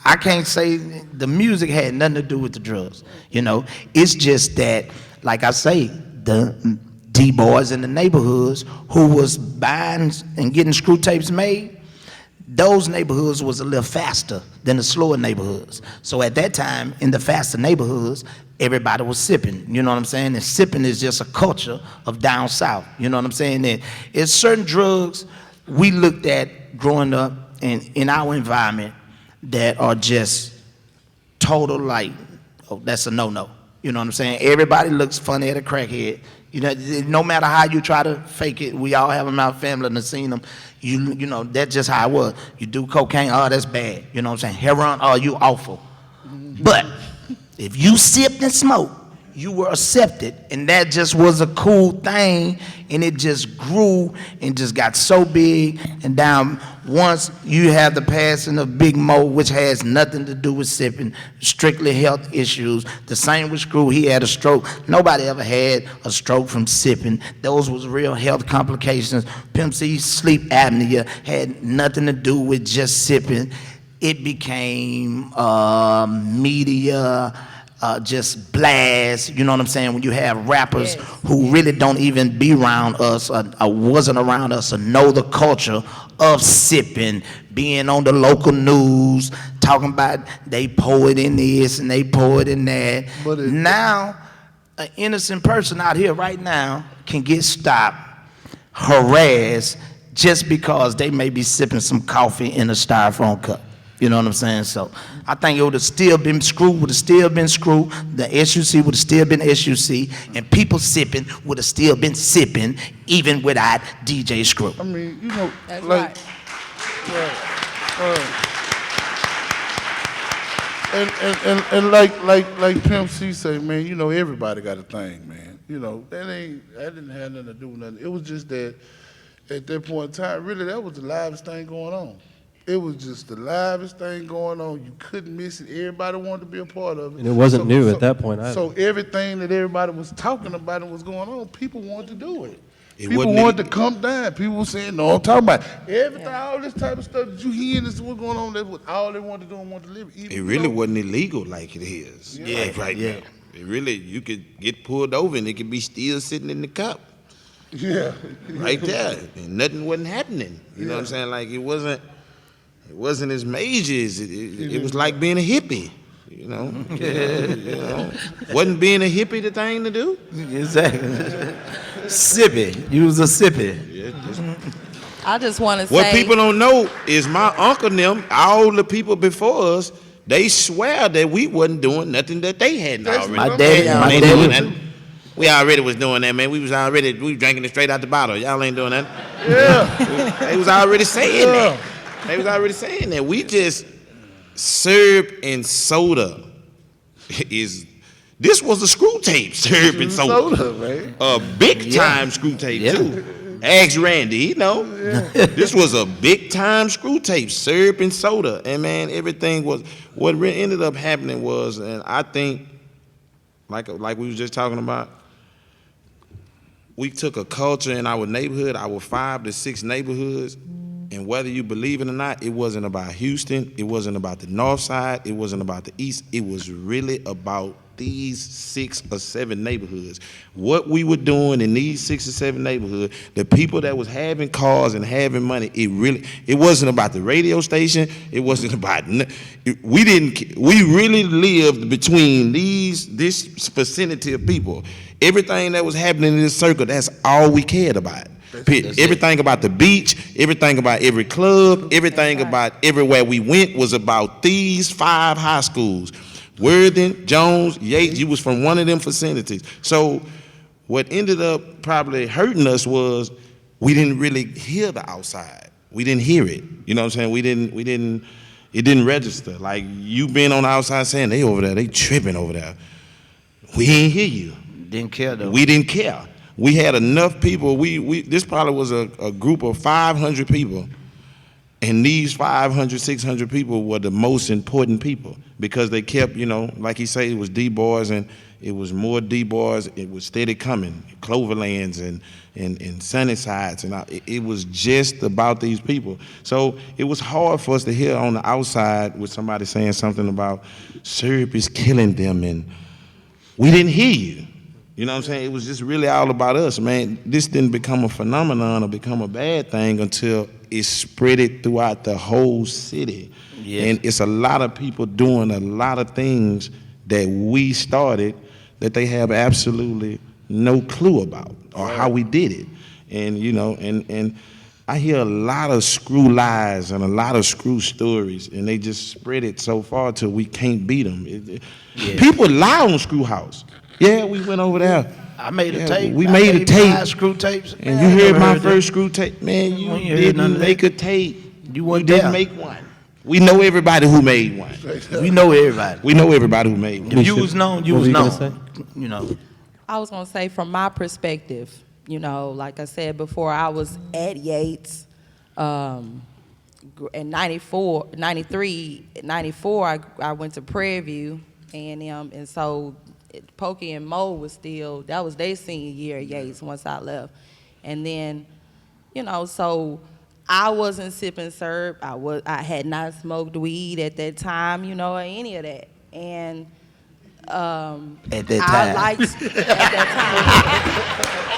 I can't say the music had nothing to do with the drugs. You know, it's just that, like I say, the D-boys in the neighborhoods who was buying and getting screw tapes made, those neighborhoods was a little faster than the slower neighborhoods. So at that time, in the faster neighborhoods, everybody was sipping, you know what I'm saying? And sipping is just a culture of down south, you know what I'm saying? And it's certain drugs we looked at growing up in our environment that are just total like, oh, that's a no-no. You know what I'm saying? Everybody looks funny at a crackhead. You know, no matter how you try to fake it, we all have them in our family and have seen them. You know, that's just how it was. You do cocaine, oh, that's bad. You know what I'm saying? Heroin, oh, you awful. But if you sipped and smoked, you were accepted, and that just was a cool thing, and it just grew and just got so big. And down once you have the passing of Big Mo, which has nothing to do with sipping, strictly health issues. The same with Screw, he had a stroke. Nobody ever had a stroke from sipping. Those was real health complications. Pimp C's sleep apnea had nothing to do with just sipping. It became media, just blast, you know what I'm saying? When you have rappers who really don't even be around us or wasn't around us or know the culture of sipping, being on the local news, talking about they pour it in this and they pour it in that. But now, an innocent person out here right now can get stopped, harassed, just because they may be sipping some coffee in a styrofoam cup. You know what I'm saying? So I think it would have still been screwed, would have still been screwed. The SUC would have still been SUC, and people sipping would have still been sipping, even without DJ Screw. I mean, you know, That's like, right. and like Pimp C say, man, you know, everybody got a thing, man. You know, that didn't have nothing to do with nothing. It was just that at that point in time, really, that was the livest thing going on. It was just the livest thing going on. You couldn't miss it. Everybody wanted to be a part of it. And it wasn't new at that point either. So everything that everybody was talking about and was going on, people wanted to do it. It People wasn't wanted to come down. People were saying, no, I'm talking about everything, all this type of stuff that you hear, this what's going on, that's what all they wanted to do and wanted to live. It really wasn't illegal like it is. Yeah, Like right yeah. now. It really, you could get pulled over and it could be still sitting in the cup. Yeah. Right there. And nothing wasn't happening. You know what I'm saying? Like it wasn't as major as it was like being a hippie. You know? You know? Wasn't being a hippie the thing to do? Exactly. Sippy. You was a sippy. I just want to say. What people don't know is my uncle and them, all the people before us, they swear that we wasn't doing nothing that they hadn't already. My daddy Ain't doing was. nothing. We already was doing that, man. We was drinking it straight out the bottle. Y'all ain't doing that. Yeah. They was already saying that. They was already saying that. We just syrup and soda this was a screw tape, syrup and soda. Soda, man. A big time screw tape too. Ask Randy, you know. This was a big time screw tape, syrup and soda. And man, everything was, what ended up happening was, and I think, like we was just talking about, we took a culture in our neighborhood, our 5 to 6 neighborhoods, and whether you believe it or not, it wasn't about Houston, it wasn't about the north side, it wasn't about the east, it was really about these 6 or 7 neighborhoods. What we were doing in these 6 or 7 neighborhoods, the people that was having cars and having money, it wasn't about the radio station, it wasn't about, we really lived between this vicinity of people. Everything that was happening in this circle, that's all we cared about. Everything about the beach, everything about every club, everything about everywhere we went was about these 5 high schools. Worthing, Jones, Yates, you was from one of them vicinities. So what ended up probably hurting us was we didn't really hear the outside. We didn't hear it. You know what I'm saying? It didn't register. Like you being on the outside saying, they over there, they tripping over there. We didn't hear you. Didn't care though. We didn't care. We had enough people. This probably was a group of 500 people. And these 500, 600 people were the most important people because they kept, you know, like he said, it was D-boys and it was more D-boys. It was steady coming, Cloverlands and Sunnysides. And it was just about these people. So it was hard for us to hear on the outside with somebody saying something about syrup is killing them and we didn't hear you. You know what I'm saying? It was just really all about us, man. This didn't become a phenomenon or become a bad thing until it spread it throughout the whole city. Yes. And it's a lot of people doing a lot of things that we started that they have absolutely no clue about or how we did it. And, you know, and I hear a lot of screw lies and a lot of screw stories, and they just spread it so far till we can't beat them. People lie on Screw House. Yeah, we went over there. I made a tape. We made a tape. 5 screw tapes. And you heard my first screw tape. Man, you didn't make a tape. You didn't make one. We know everybody who made one. We know everybody. We know everybody who made one. If you was known, you What was were you known. gonna You know. I was gonna say, from my perspective, you know, like I said before, I was at Yates. In 94, 93, 94, I went to Prairie View, and so Pokey and Mo was still, that was their senior year at Yates once I left. And then, you know, so I wasn't sipping syrup. I had not smoked weed at that time, you know, or any of that. And at that time. At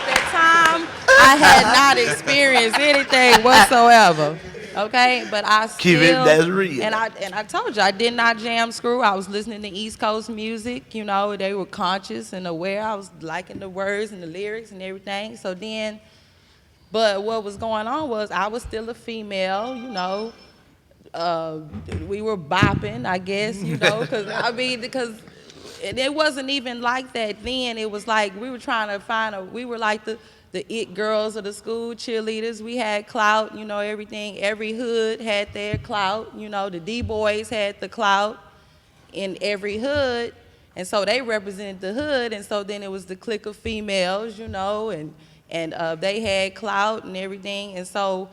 that time, I had not experienced anything whatsoever. Okay, but I still, Keep it, that's real. And I told you I did not jam screw. I was listening to East Coast music. You know, they were conscious and aware. I was liking the words and the lyrics and everything. So then, but what was going on was I was still a female. You know, we were bopping, I guess, you know, because it wasn't even like that then. It was like we were trying to we were like the it girls of the school, cheerleaders. We had clout, you know, everything. Every hood had their clout, you know. The D-boys had the clout in every hood, and so they represented the hood, and so then it was the clique of females, you know, and they had clout and everything, and so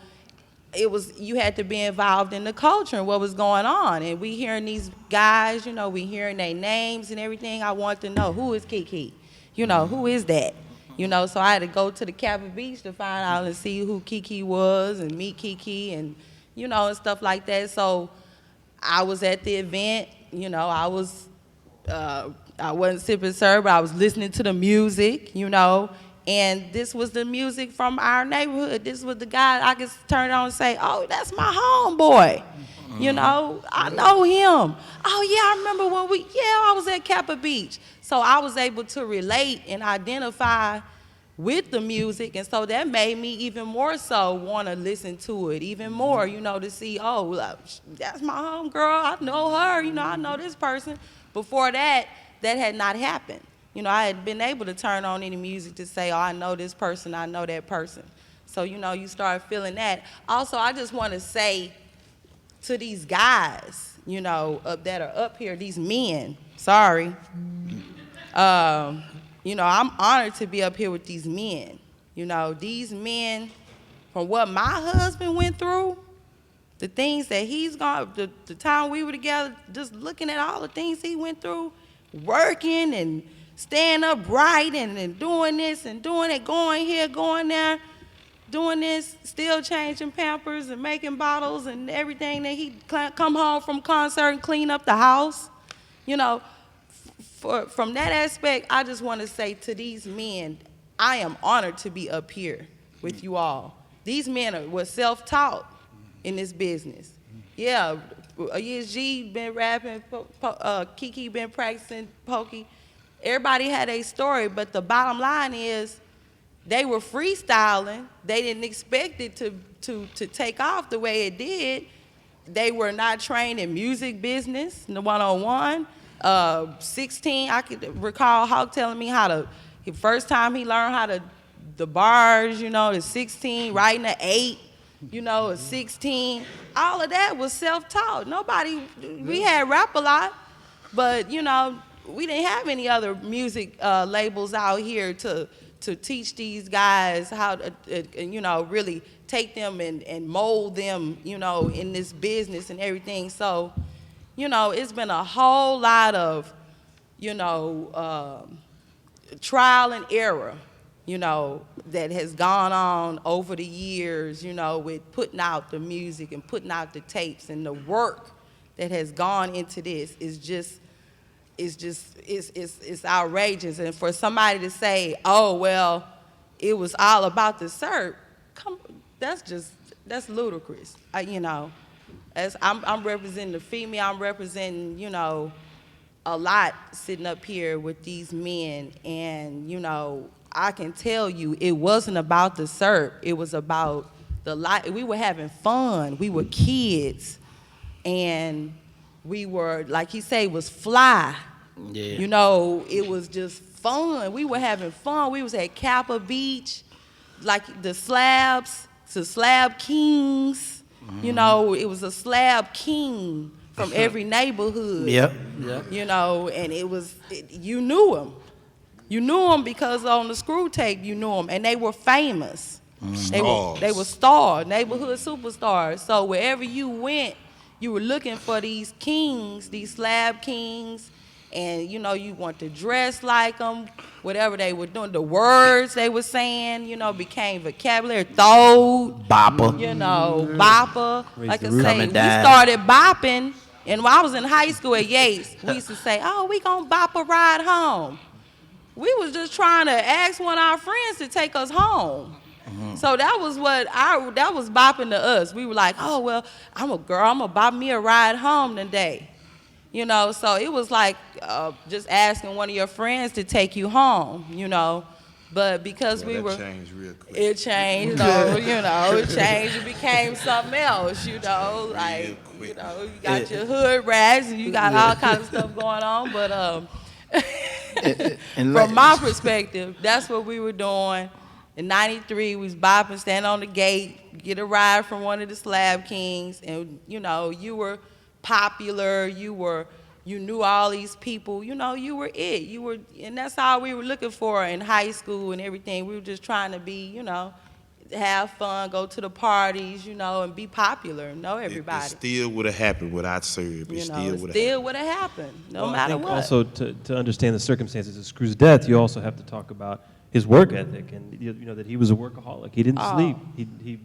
it was, you had to be involved in the culture and what was going on. And we hearing these guys, you know, we hearing their names and everything. I want to know, who is Kiki? You know, who is that? You know, so I had to go to the Capitol Beach to find out and see who Kiki was and meet Kiki and, you know, and stuff like that. So I was at the event, you know, I wasn't sipping syrup, but I was listening to the music, you know, and this was the music from our neighborhood. This was the guy I could turn on and say, oh, that's my homeboy. You know, I know him. Oh, yeah, I remember when I was at Kappa Beach. So I was able to relate and identify with the music, and so that made me even more so want to listen to it even more, you know, to see, oh, that's my homegirl. I know her, you know, I know this person. Before that, that had not happened. You know, I had been able to turn on any music to say, oh, I know this person, I know that person. So, you know, you start feeling that. Also, I just want to say to these guys, you know, that are up here, these men, sorry. You know, I'm honored to be up here with these men. You know, these men, from what my husband went through, the things that he's gone, the time we were together, just looking at all the things he went through, working and staying upright and doing this and doing it, going here, going there, doing this, still changing Pampers and making bottles and everything that he come home from concert and clean up the house. You know, from that aspect, I just want to say to these men, I am honored to be up here with you all. These men were self-taught in this business. Yeah, ESG been rapping, Kiki been practicing, Pokey. Everybody had a story, but the bottom line is they were freestyling. They didn't expect it to take off the way it did. They were not trained in music business, the 101. 16, I could recall Hawk telling me the first time he learned how to, the bars, you know, the 16, writing the 8, you know, a 16. All of that was self-taught. We had rap a lot, but, you know, we didn't have any other music labels out here to teach these guys how to, you know, really take them and mold them, you know, in this business and everything. So, you know, it's been a whole lot of, you know, trial and error, you know, that has gone on over the years, you know, with putting out the music and putting out the tapes, and the work that has gone into this is it's outrageous. And for somebody to say, oh, well, it was all about the syrup, that's ludicrous, you know. As I'm representing the female, I'm representing, you know, a lot sitting up here with these men, and, you know, I can tell you it wasn't about the syrup. It was about the life. We were having fun. We were kids, and we were, like he said, was fly. Yeah. You know, it was just fun. We were having fun. We was at Kappa Beach, like the slabs, the slab kings. You know, it was a slab king from every neighborhood. Yep. You know, and you knew him. You knew him because on the screw tape you knew them, and they were famous. They were stars, neighborhood superstars. So wherever you went, you were looking for these kings, these slab kings, and, you know, you want to dress like them, whatever they were doing. The words they were saying, you know, became vocabulary. Throw, bopper. You know, bopper. Like I say, we started bopping, and when I was in high school at Yates, we used to say, oh, we gonna bop a ride home. We was just trying to ask one of our friends to take us home. So that was that was bopping to us. We were like, oh, well, I'm a girl, I'm gonna bop me a ride home today. You know, so it was like just asking one of your friends to take you home, you know. But because Well, we were, that changed real quick. it changed, though, you know, it changed. It became something else, you know, like, you know, you got your hood rats and you got all kinds of stuff going on. But And from my perspective, that's what we were doing. In '93, we was bopping, standing on the gate, get a ride from one of the Slab Kings, and you know, you were popular, you knew all these people, you know, you were it. You were, and that's all we were looking for in high school and everything. We were just trying to be, you know, have fun, go to the parties, you know, and be popular, know everybody. It still would have happened without Serb. You It know, it still still would have happened, no Well, matter I think what. also to understand the circumstances of Screw's death, you also have to talk about his work ethic and you know that he was a workaholic. He didn't sleep.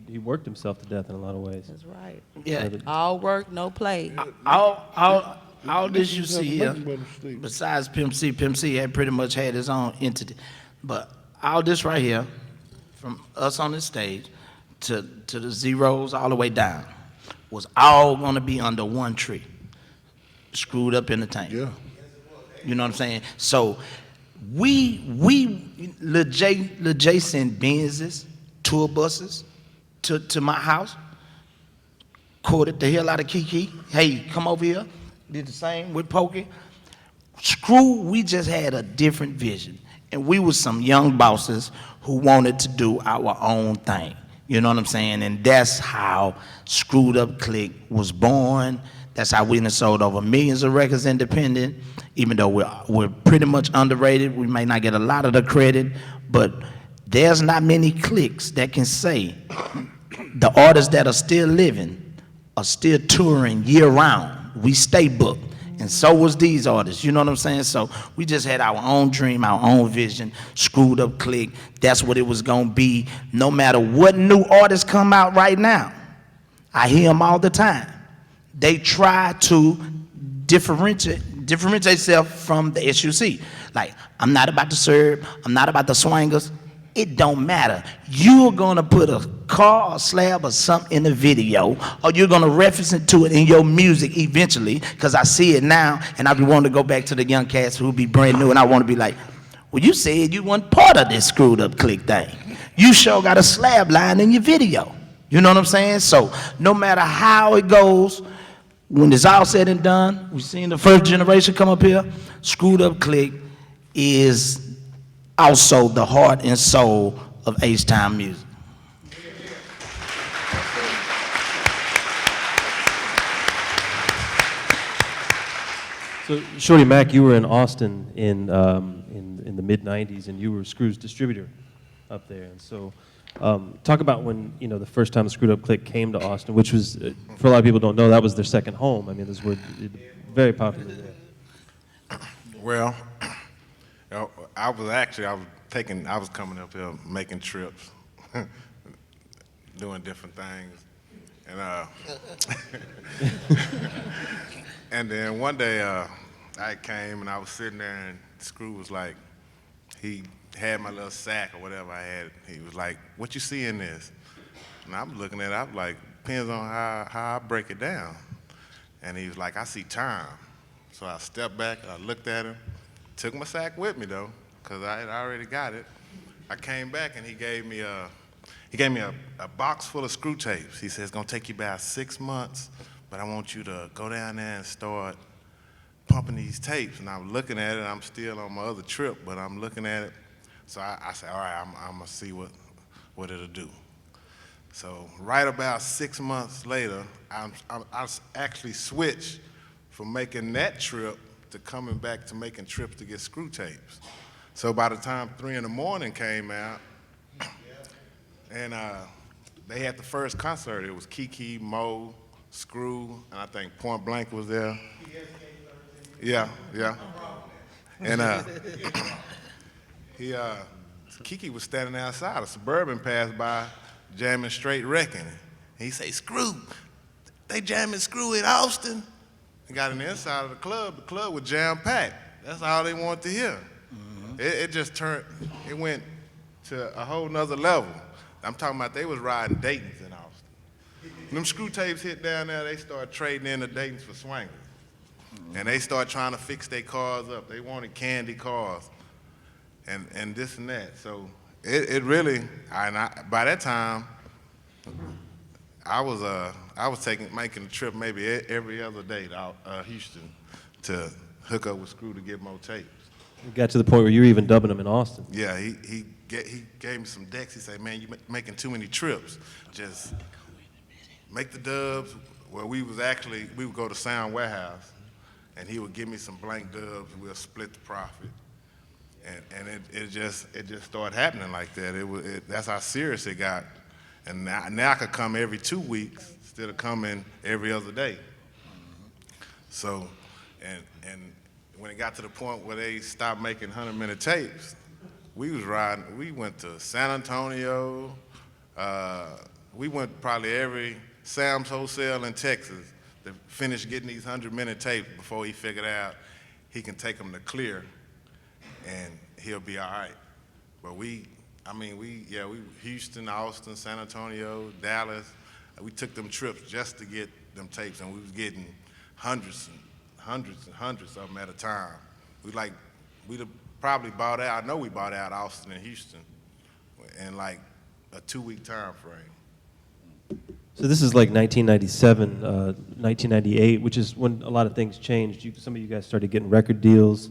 He worked himself to death in a lot of ways. That's right. Yeah. All work, no play. All this you see here, besides Pimp C had pretty much had his own entity. But all this right here, from us on this stage to the zeros all the way down, was all gonna be under one tree. Screwed Up Entertainment. Yeah. You know what I'm saying? So Lil J sent Benzes, tour buses to my house, courted the hell out of Kiki. Hey, come over here. Did the same with Pokey. We just had a different vision. And we were some young bosses who wanted to do our own thing. You know what I'm saying? And that's how Screwed Up Click was born. That's how we done sold over millions of records independent. Even though we're pretty much underrated, we may not get a lot of the credit, but there's not many cliques that can say the artists that are still living are still touring year round. We stay booked. And so was these artists, you know what I'm saying? So we just had our own dream, our own vision, Screwed Up Click. That's what it was gonna be. No matter what new artists come out right now, I hear them all the time. They try to differentiate themselves from the SUC. Like, I'm not about to serve, I'm not about the swangers. It don't matter. You're gonna put a car or slab or something in the video, or you're gonna reference it to it in your music eventually, because I see it now, and I be wanting to go back to the young cats who be brand new, and I wanna be like, well, you said you weren't part of this Screwed Up Click thing. You sure got a slab line in your video. You know what I'm saying? So no matter how it goes, when it's all said and done, we've seen the first generation come up here, Screwed Up Click is also the heart and soul of H-Town music. So, Shorty Mac, you were in Austin in the mid '90s, and you were Screw's distributor up there. And so, talk about when the first time Screwed Up Click came to Austin, which was for a lot of people don't know that was their second home. I mean, this was very popular there. Well, I was coming up here making trips, doing different things, and and then one day I came and I was sitting there and Screw was like, he had my little sack or whatever I had. He was like, "What you see in this?" And I'm looking at it. I'm like, depends on how I break it down. And he was like, "I see time." So I stepped back, I looked at him, took my sack with me though, because I had already got it. I came back and he gave me a box full of screw tapes. He said, "It's gonna take you about 6 months, but I want you to go down there and start pumping these tapes." And I'm looking at it, I'm still on my other trip, but I'm looking at it. So I said, all right, I'm gonna see what it'll do. So right about 6 months later, I actually switched from making that trip to coming back to making trips to get screw tapes. So by the time 3 in the morning came out, and they had the first concert, it was Kiki, Mo, Screw, and I think Point Blank was there. Yeah. And Kiki was standing outside, a Suburban passed by, jamming Straight Wrecking. And he say, "Screw, they jamming Screw in Austin?" He got in the inside of the club was jam-packed. That's all they wanted to hear. It went to a whole nother level. I'm talking about they was riding Dayton's in Austin. When them screw tapes hit down there, they started trading in the Dayton's for swangers. And they started trying to fix their cars up. They wanted candy cars. and this and that. So it really, by that time, I was making a trip maybe every other day to Houston to hook up with Screw to get more tapes. It got to the point where you were even dubbing him in Austin. Yeah, he gave me some decks. He said, "Man, you making too many trips. Just make the dubs." Well, we would go to Sound Warehouse, and he would give me some blank dubs. We'll split the profit, and it just started happening like that. That's how serious it got, and now I could come every 2 weeks instead of coming every other day. So, and when it got to the point where they stopped making 100-minute tapes, we went to San Antonio. We went probably every Sam's Wholesale in Texas to finish getting these 100-minute tapes before he figured out he can take them to clear and he'll be all right. But Houston, Austin, San Antonio, Dallas, we took them trips just to get them tapes, and we was getting hundreds of them at a time. We'd have probably bought out, I know we bought out Austin and Houston in like a 2-week time frame. So this is like 1997, 1998, which is when a lot of things changed. Some of you guys started getting record deals.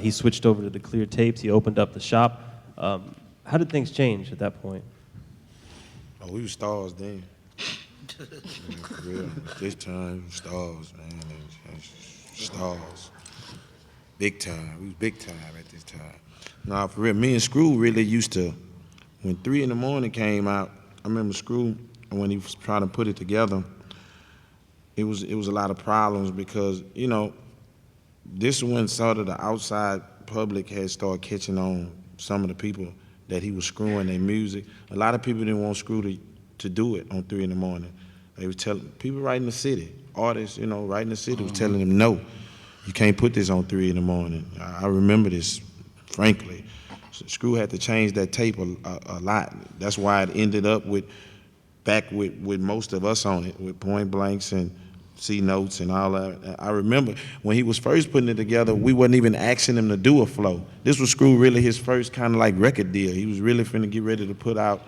He switched over to the clear tapes. He opened up the shop. How did things change at that point? Oh, we were stars then. For real. This time, stars, man. Stars. Big time. We was big time at this time. Nah, for real. Me and Screw really used to, when 3 in the morning came out, I remember Screw, when he was trying to put it together, it was a lot of problems because, this when sort of the outside public had started catching on some of the people that he was screwing their music. A lot of people didn't want Screw to do it on 3 in the morning. They was telling people right in the city, artists, right in the city, was telling them, no, you can't put this on 3 in the morning. I remember this, frankly. So Screw had to change that tape a lot. That's why it ended up with most of us on it, with point blanks and C notes and all that. I remember when he was first putting it together, we wasn't even asking him to do a flow. This was Screw really his first kind of like record deal. He was really finna get ready to put out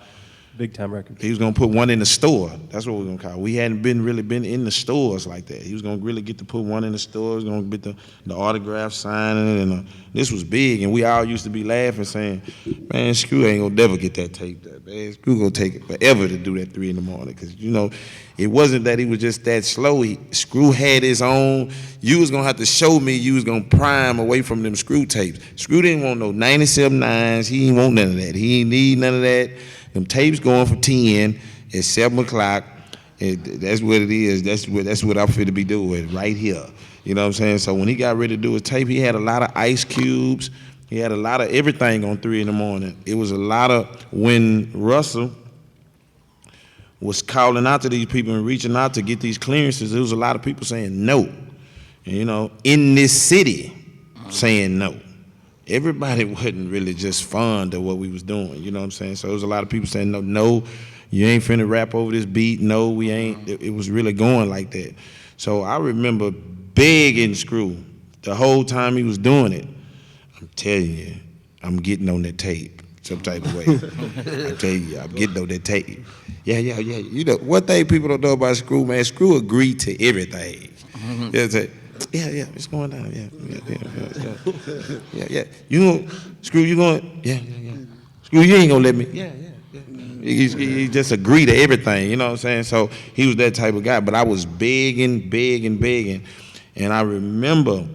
Big time records. He was gonna put one in the store. That's what we're gonna call it. We hadn't really been in the stores like that. He was gonna really get to put one in the store. He was gonna get the autograph signing, and this was big. And we all used to be laughing, saying, "Man, Screw ain't gonna never get that tape. Man, Screw gonna take it forever to do that 3 in the morning." Because it wasn't that he was just that slow. Screw had his own. You was gonna have to show me you was gonna prime away from them Screw tapes. Screw didn't want no 97.9s. He didn't want none of that. He didn't need none of that. Them tapes going for 10 at 7 o'clock. That's what it is. That's what I'm fit to be doing right here. You know what I'm saying? So when he got ready to do his tape, he had a lot of Ice Cubes. He had a lot of everything on 3 in the morning. It was a lot of when Russell was calling out to these people and reaching out to get these clearances, there was a lot of people saying no. And, in this city saying no. Everybody wasn't really just fond of what we was doing, you know what I'm saying? So there was a lot of people saying, no, you ain't finna rap over this beat, no, we ain't. It was really going like that. So I remember begging Screw the whole time he was doing it. I'm telling you, I'm getting on that tape some type of way. I'm telling you, I'm getting on that tape. Yeah. One thing people don't know about Screw, man, Screw agreed to everything. Yeah, it's going down. Yeah. Screw, you going? Yeah. Screw, you ain't gonna let me. Yeah. He just agreed to everything, you know what I'm saying? So he was that type of guy. But I was begging. And I remember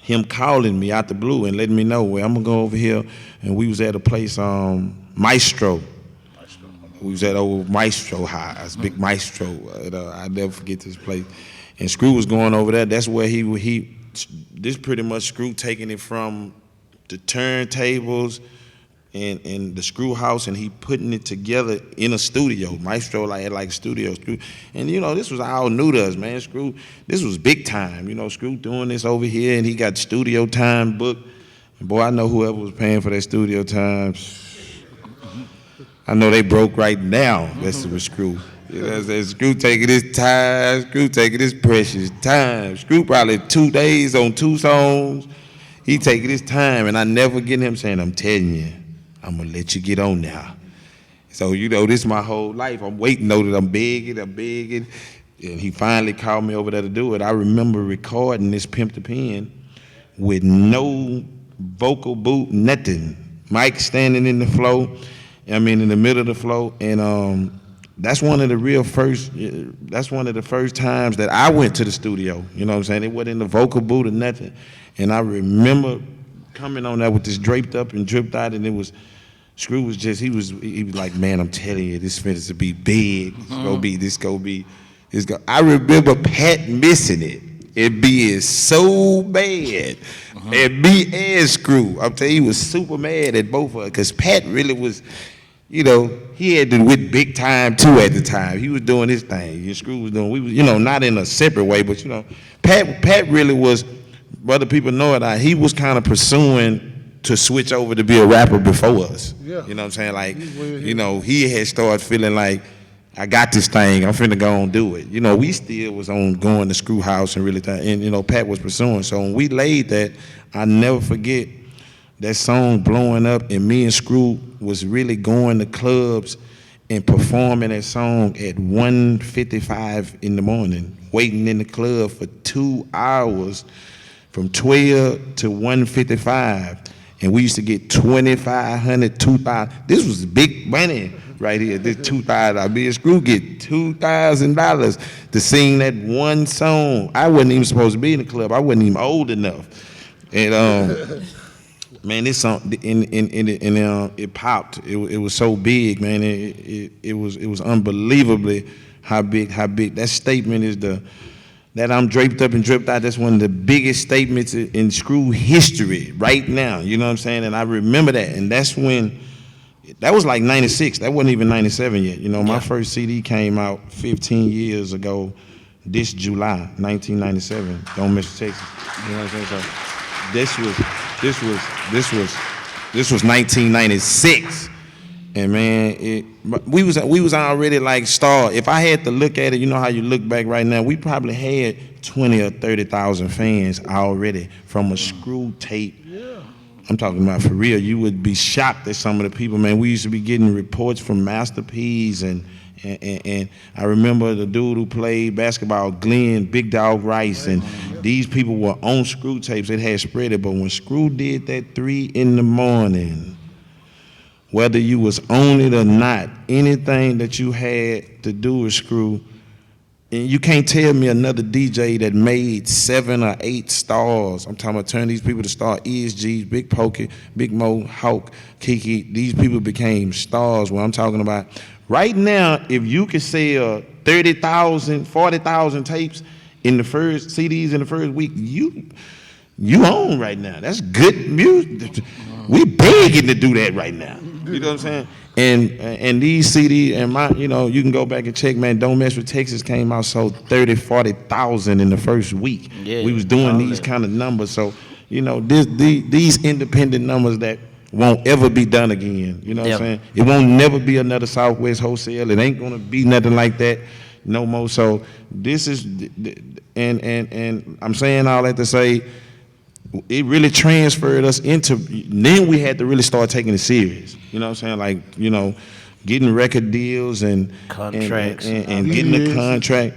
him calling me out the blue and letting me know, well, I'm gonna go over here. And we was at a place, Maestro. We was at old Maestro House, big Maestro. I'll never forget this place. And Screw was going over there. That's where this pretty much Screw taking it from the turntables and the Screw house, and he putting it together in a studio. Maestro had like a studio. Screw, and this was all new to us, man. Screw, this was big time. Screw doing this over here, and he got studio time booked. And boy, I know whoever was paying for that studio time, I know they broke right now. That's with Screw. Screw taking his time, Screw taking his precious time. Screw probably 2 days on 2 songs. He taking his time, and I never get him saying, I'm telling you, I'm gonna let you get on now. So, you know, this is my whole life. I'm waiting, know that I'm begging. And he finally called me over there to do it. I remember recording this Pimp the Pen with no vocal booth, nothing. Mike standing in the flow, in the middle of the flow, and that's one of the first times that I went to the studio, you know what I'm saying? It wasn't in the vocal booth or nothing. And I remember coming on there with this draped up and dripped out, and Screw was just, he was like, man, I'm telling you, this finna to be big. I remember Pat missing it. It being so bad. And me and Screw, I'm telling you, he was super mad at both of us, because Pat really was, you know, he had to win big time too at the time. He was doing his thing. Screw was doing, we was, you know, not in a separate way, but you know, Pat really was, whether people know it or not, he was kind of pursuing to switch over to be a rapper before us. Yeah. You know what I'm saying? Like, you know, he had started feeling like, I got this thing, I'm finna go and do it. You know, we still was on going to Screw House and really, and you know, Pat was pursuing. So when we laid that, I never forget that song blowing up, and me and Screw was really going to clubs and performing that song at 1:55 in the morning, waiting in the club for 2 hours from 12 to 1:55. And we used to get $2,500, $2,000. This was big money right here. This $2,000. Me and Screw get $2,000 to sing that one song. I wasn't even supposed to be in the club. I wasn't even old enough. And man, this song it popped. It was so big, man. It was unbelievably how big. That statement is that I'm draped up and dripped out. That's one of the biggest statements in Screw history right now. You know what I'm saying? And I remember that. And that's when, that was like 96. That wasn't even 97 yet. You know, my first CD came out 15 years ago this July, 1997. Don't Miss Texas. You know what I'm saying? So this was 1996. And man, we was already like star. If I had to look at it, you know how you look back right now, we probably had 20 or 30,000 fans already from a Screw tape. Yeah. I'm talking about for real. You would be shocked at some of the people, man. We used to be getting reports from Master P's and I remember the dude who played basketball, Glenn, Big Dog Rice, and these people were on Screw tapes. It had spread it, but when Screw did that 3 in the morning, whether you was on it or not, anything that you had to do with Screw, and you can't tell me another DJ that made 7 or 8 stars. I'm talking about turning these people to stars. ESGs, Big Pokey, Big Mo, Hawk, Kiki. These people became stars. What I'm talking about. Right now, if you could sell 30,000, 40,000 tapes in the first CDs in the first week, you own right now. That's good music. We begging to do that right now. You know what I'm saying? And these CDs and you know, you can go back and check, man. Don't Mess with Texas came out sold 30, 40,000 in the first week. Yeah, we was doing these kind of numbers. So, you know, these independent numbers that won't ever be done again. You know what I'm saying? It won't never be another Southwest Wholesale. It ain't gonna be nothing like that no more. So this is, and I'm saying all that to say, it really transferred us into, then we had to really start taking it serious. You know what I'm saying? Like, you know, getting record deals and contracts and getting the contract.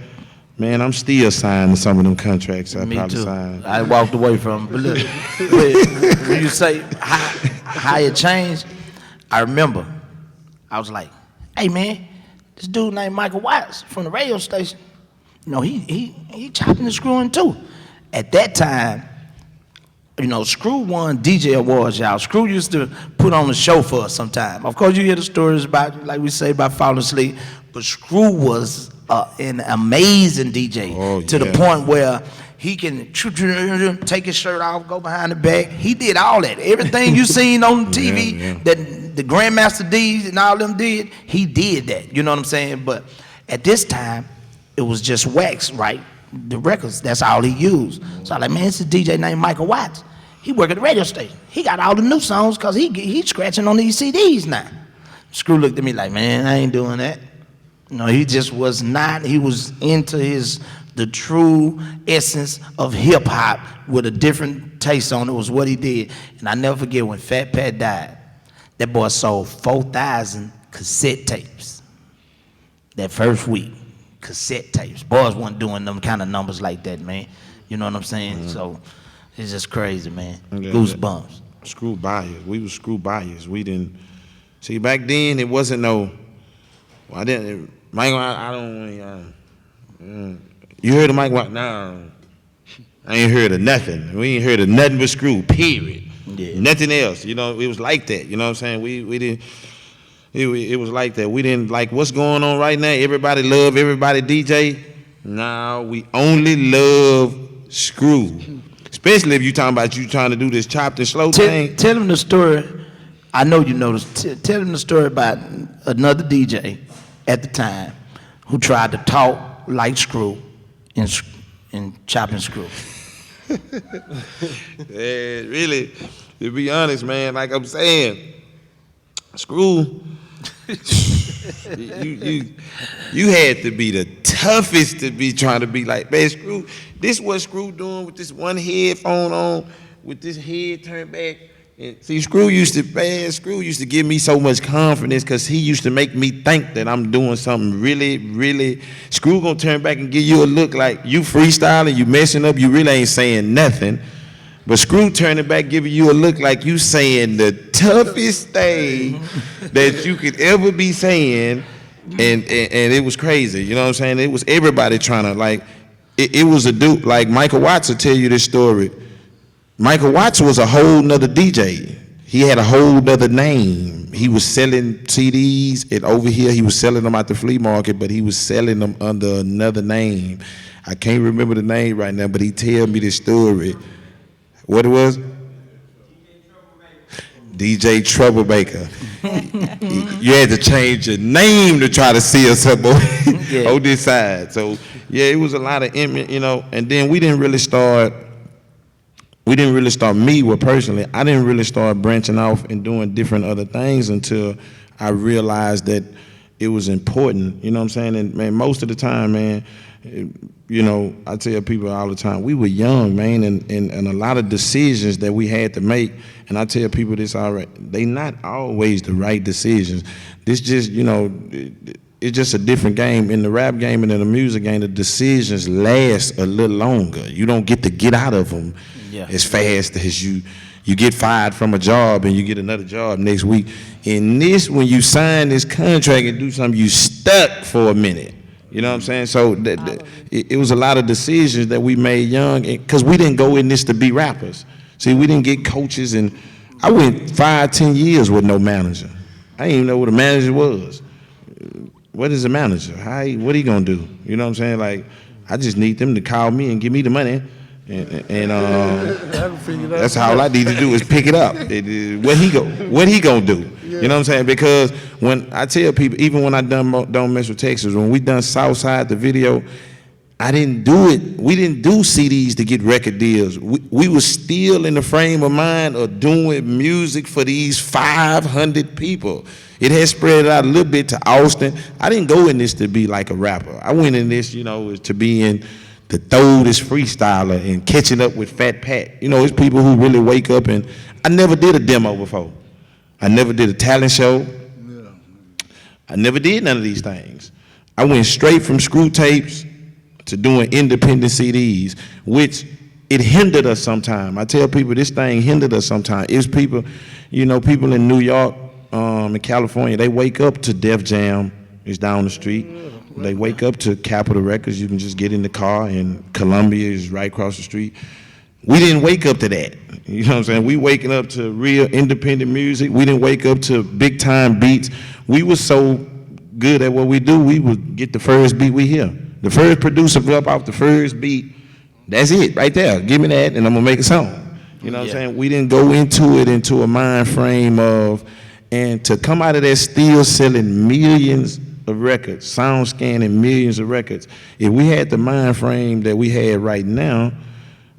Man, I'm still signed to some of them contracts I probably signed. I walked away from them. But look, when you say how it changed, I remember I was like, hey man, this dude named Michael Watts from the radio station, you know, he chopping and screwing too. At that time, you know, Screw won DJ awards, y'all. Screw used to put on a show for us sometime. Of course, you hear the stories about, like we say, about falling asleep, but Screw was an amazing DJ to the point where he can take his shirt off, go behind the back. He did all that. Everything you seen on TV that the Grandmaster D's and all them did, he did that. You know what I'm saying? But at this time, it was just wax, right? The records, that's all he used. So I'm like, man, it's a DJ named Michael Watts. He work at the radio station. He got all the new songs because he's scratching on these CDs now. Screw looked at me like, man, I ain't doing that. No, he just was not. He was into the true essence of hip hop with a different taste on it was what he did. And I never forget when Fat Pat died, that boy sold 4,000 cassette tapes that first week. Cassette tapes. Boys weren't doing them kind of numbers like that, man. You know what I'm saying? So it's just crazy, man. Yeah, Goosebumps. Screw buyers. We was screw buyers. We didn't see back then. It wasn't no. Well, I didn't. Mike, I don't. You heard of Mike? No, I ain't heard of nothing. We ain't heard of nothing but Screw. Period. Yeah. Nothing else. You know, it was like that. You know what I'm saying? We didn't. It was like that. We didn't like what's going on right now. Everybody love everybody DJ. Now we only love Screw. Especially if you talking about you trying to do this chopped and slow thing. Tell him the story. I know you know this. Tell him the story about another DJ at the time who tried to talk like Screw in chopping Screw. Yeah, really, to be honest, man, like I'm saying, Screw, you had to be the toughest to be trying to be like, man, Screw, this what Screw doing with this one headphone on, with this head turned back. And see, Screw used to give me so much confidence because he used to make me think that I'm doing something really, really. Screw gonna turn back and give you a look like you freestyling, you messing up, you really ain't saying nothing. But Screw turning back, giving you a look like you saying the toughest thing that you could ever be saying, and it was crazy. You know what I'm saying? It was everybody trying to like. It was a dude like Michael Watts will tell you this story. Michael Watts was a whole nother DJ. He had a whole nother name. He was selling CDs, and over here he was selling them at the flea market, but he was selling them under another name. I can't remember the name right now, but he tell me this story. What it was? DJ Troublemaker. You had to change your name to try to see us up on this side. So yeah, it was a lot of, you know, and then we didn't really start, me, well, personally, I didn't really start branching off and doing different other things until I realized that it was important, you know what I'm saying? And man, most of the time, man, you know, I tell people all the time, we were young, man, and a lot of decisions that we had to make, and I tell people this already, they not always the right decisions. This just, you know, it's just a different game. In the rap game and in the music game, the decisions last a little longer. You don't get out of them as fast as you get fired from a job and you get another job next week. In this, when you sign this contract and do something, you stuck for a minute. You know what I'm saying? So it was a lot of decisions that we made young, because we didn't go in this to be rappers. See, we didn't get coaches, and I went 5-10 years with no manager. I didn't even know what a manager was. What is a manager? What he gonna do? You know what I'm saying? Like, I just need them to call me and give me the money, and that's all I need to do is pick it up. What he gonna do? You know what I'm saying? Because when I tell people, even when I done Don't Mess with Texas, when we done Southside, the video, I didn't do it. We didn't do CDs to get record deals. We was still in the frame of mind of doing music for these 500 people. It had spread out a little bit to Austin. I didn't go in this to be like a rapper. I went in this, you know, to be in the throatest freestyler and catching up with Fat Pat. You know, it's people who really wake up, and I never did a demo before. I never did a talent show. I never did none of these things. I went straight from Screw tapes to doing independent CDs, which it hindered us sometimes. I tell people this thing hindered us sometimes. It's people, you know, people in New York, in California, they wake up to Def Jam, it's down the street. They wake up to Capitol Records, you can just get in the car, and Columbia is right across the street. We didn't wake up to that. You know what I'm saying? We waking up to real independent music. We didn't wake up to big time beats. We were so good at what we do, we would get the first beat we hear. The first producer up off the first beat, that's it right there. Give me that and I'm gonna make a song. You know what I'm saying? We didn't go into a mind frame of, and to come out of that still selling millions of records, sound scanning millions of records. If we had the mind frame that we had right now,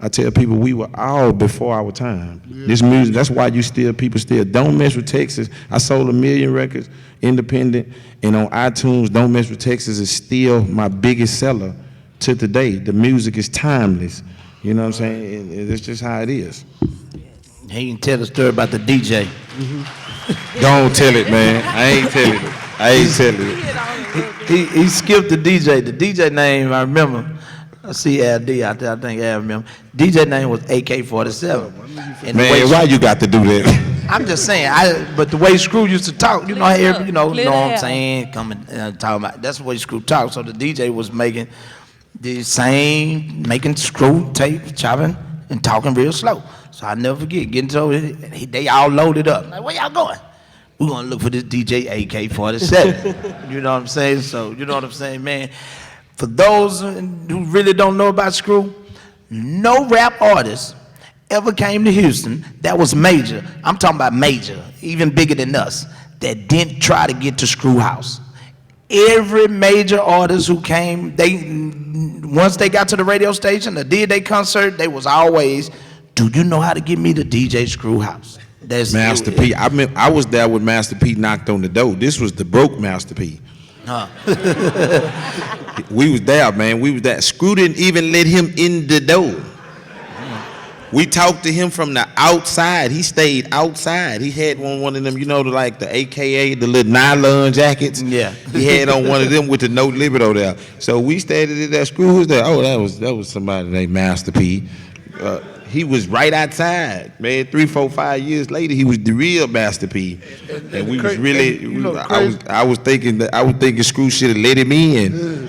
I tell people we were all before our time. Yeah. This music, that's why people still Don't Mess with Texas. I sold 1 million records, independent, and on iTunes, Don't Mess with Texas is still my biggest seller to today. The music is timeless. You know what I'm saying? And it's just how it is. He can tell the story about the DJ. Don't tell it, man. I ain't telling it. I ain't telling it. He skipped the DJ. The DJ name, I remember. I see LD out there. I think I remember. DJ name was AK-47. Man, why you got to do that? I'm just saying. But the way Screw used to talk, you know, know what I'm Clear saying? Coming talking about. That's the way Screw talked. So the DJ was making the same, making Screw tape, chopping, and talking real slow. So I never forget getting to it. They all loaded up. Like, where y'all going? We're gonna look for this DJ AK-47. You know what I'm saying? So you know what I'm saying, man. For those who really don't know about Screw, no rap artist ever came to Houston that was major. I'm talking about major, even bigger than us, that didn't try to get to Screw House. Every major artist who came, once they got to the radio station or did their concert, they was always, do you know how to get me to DJ Screw House? That's Master P. I was there when Master P knocked on the door. This was the broke Master P. We was there, man. We was there. Screw didn't even let him in the door. We talked to him from the outside. He stayed outside. He had one of them, you know, like the AKA, the little nylon jackets. Yeah. He had on one of them with the no libero there. So we stayed at that. Screw was there. Oh, that was somebody named Master P. He was right outside, man. 3, 4, 5 years later, he was the real Master P. And we was really, I was thinking Screw should have let him in.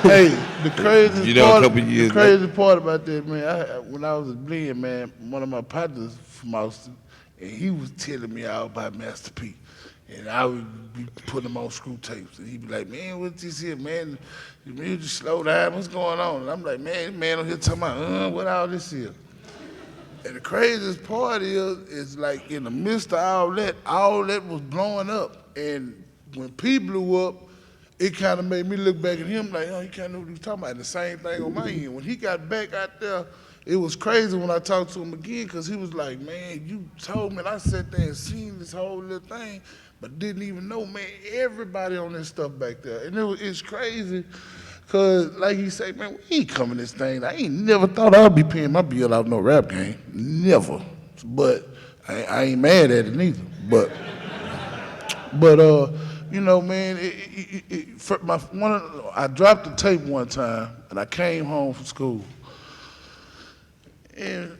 Hey, the craziest a couple years part about that, man, when I was a blend, man, one of my partners from Austin, and he was telling me all about Master P. And I would be putting him on Screw tapes. And he'd be like, man, what's this here, man? The music slow down, what's going on? And I'm like, man, this man on here talking about, what all this is? And the craziest part is like in the midst of all that was blowing up. And when P blew up, it kind of made me look back at him like, oh, he kind of knew what he was talking about. And the same thing on my end. When he got back out there, it was crazy when I talked to him again because he was like, man, you told me, and I sat there and seen this whole little thing, but didn't even know, man, everybody on this stuff back there. And it's crazy because, like he said, man, we ain't coming this thing. I ain't never thought I'd be paying my bill out no rap game. Never. But I ain't mad at it neither. But you know, man, I dropped the tape one time, and I came home from school. And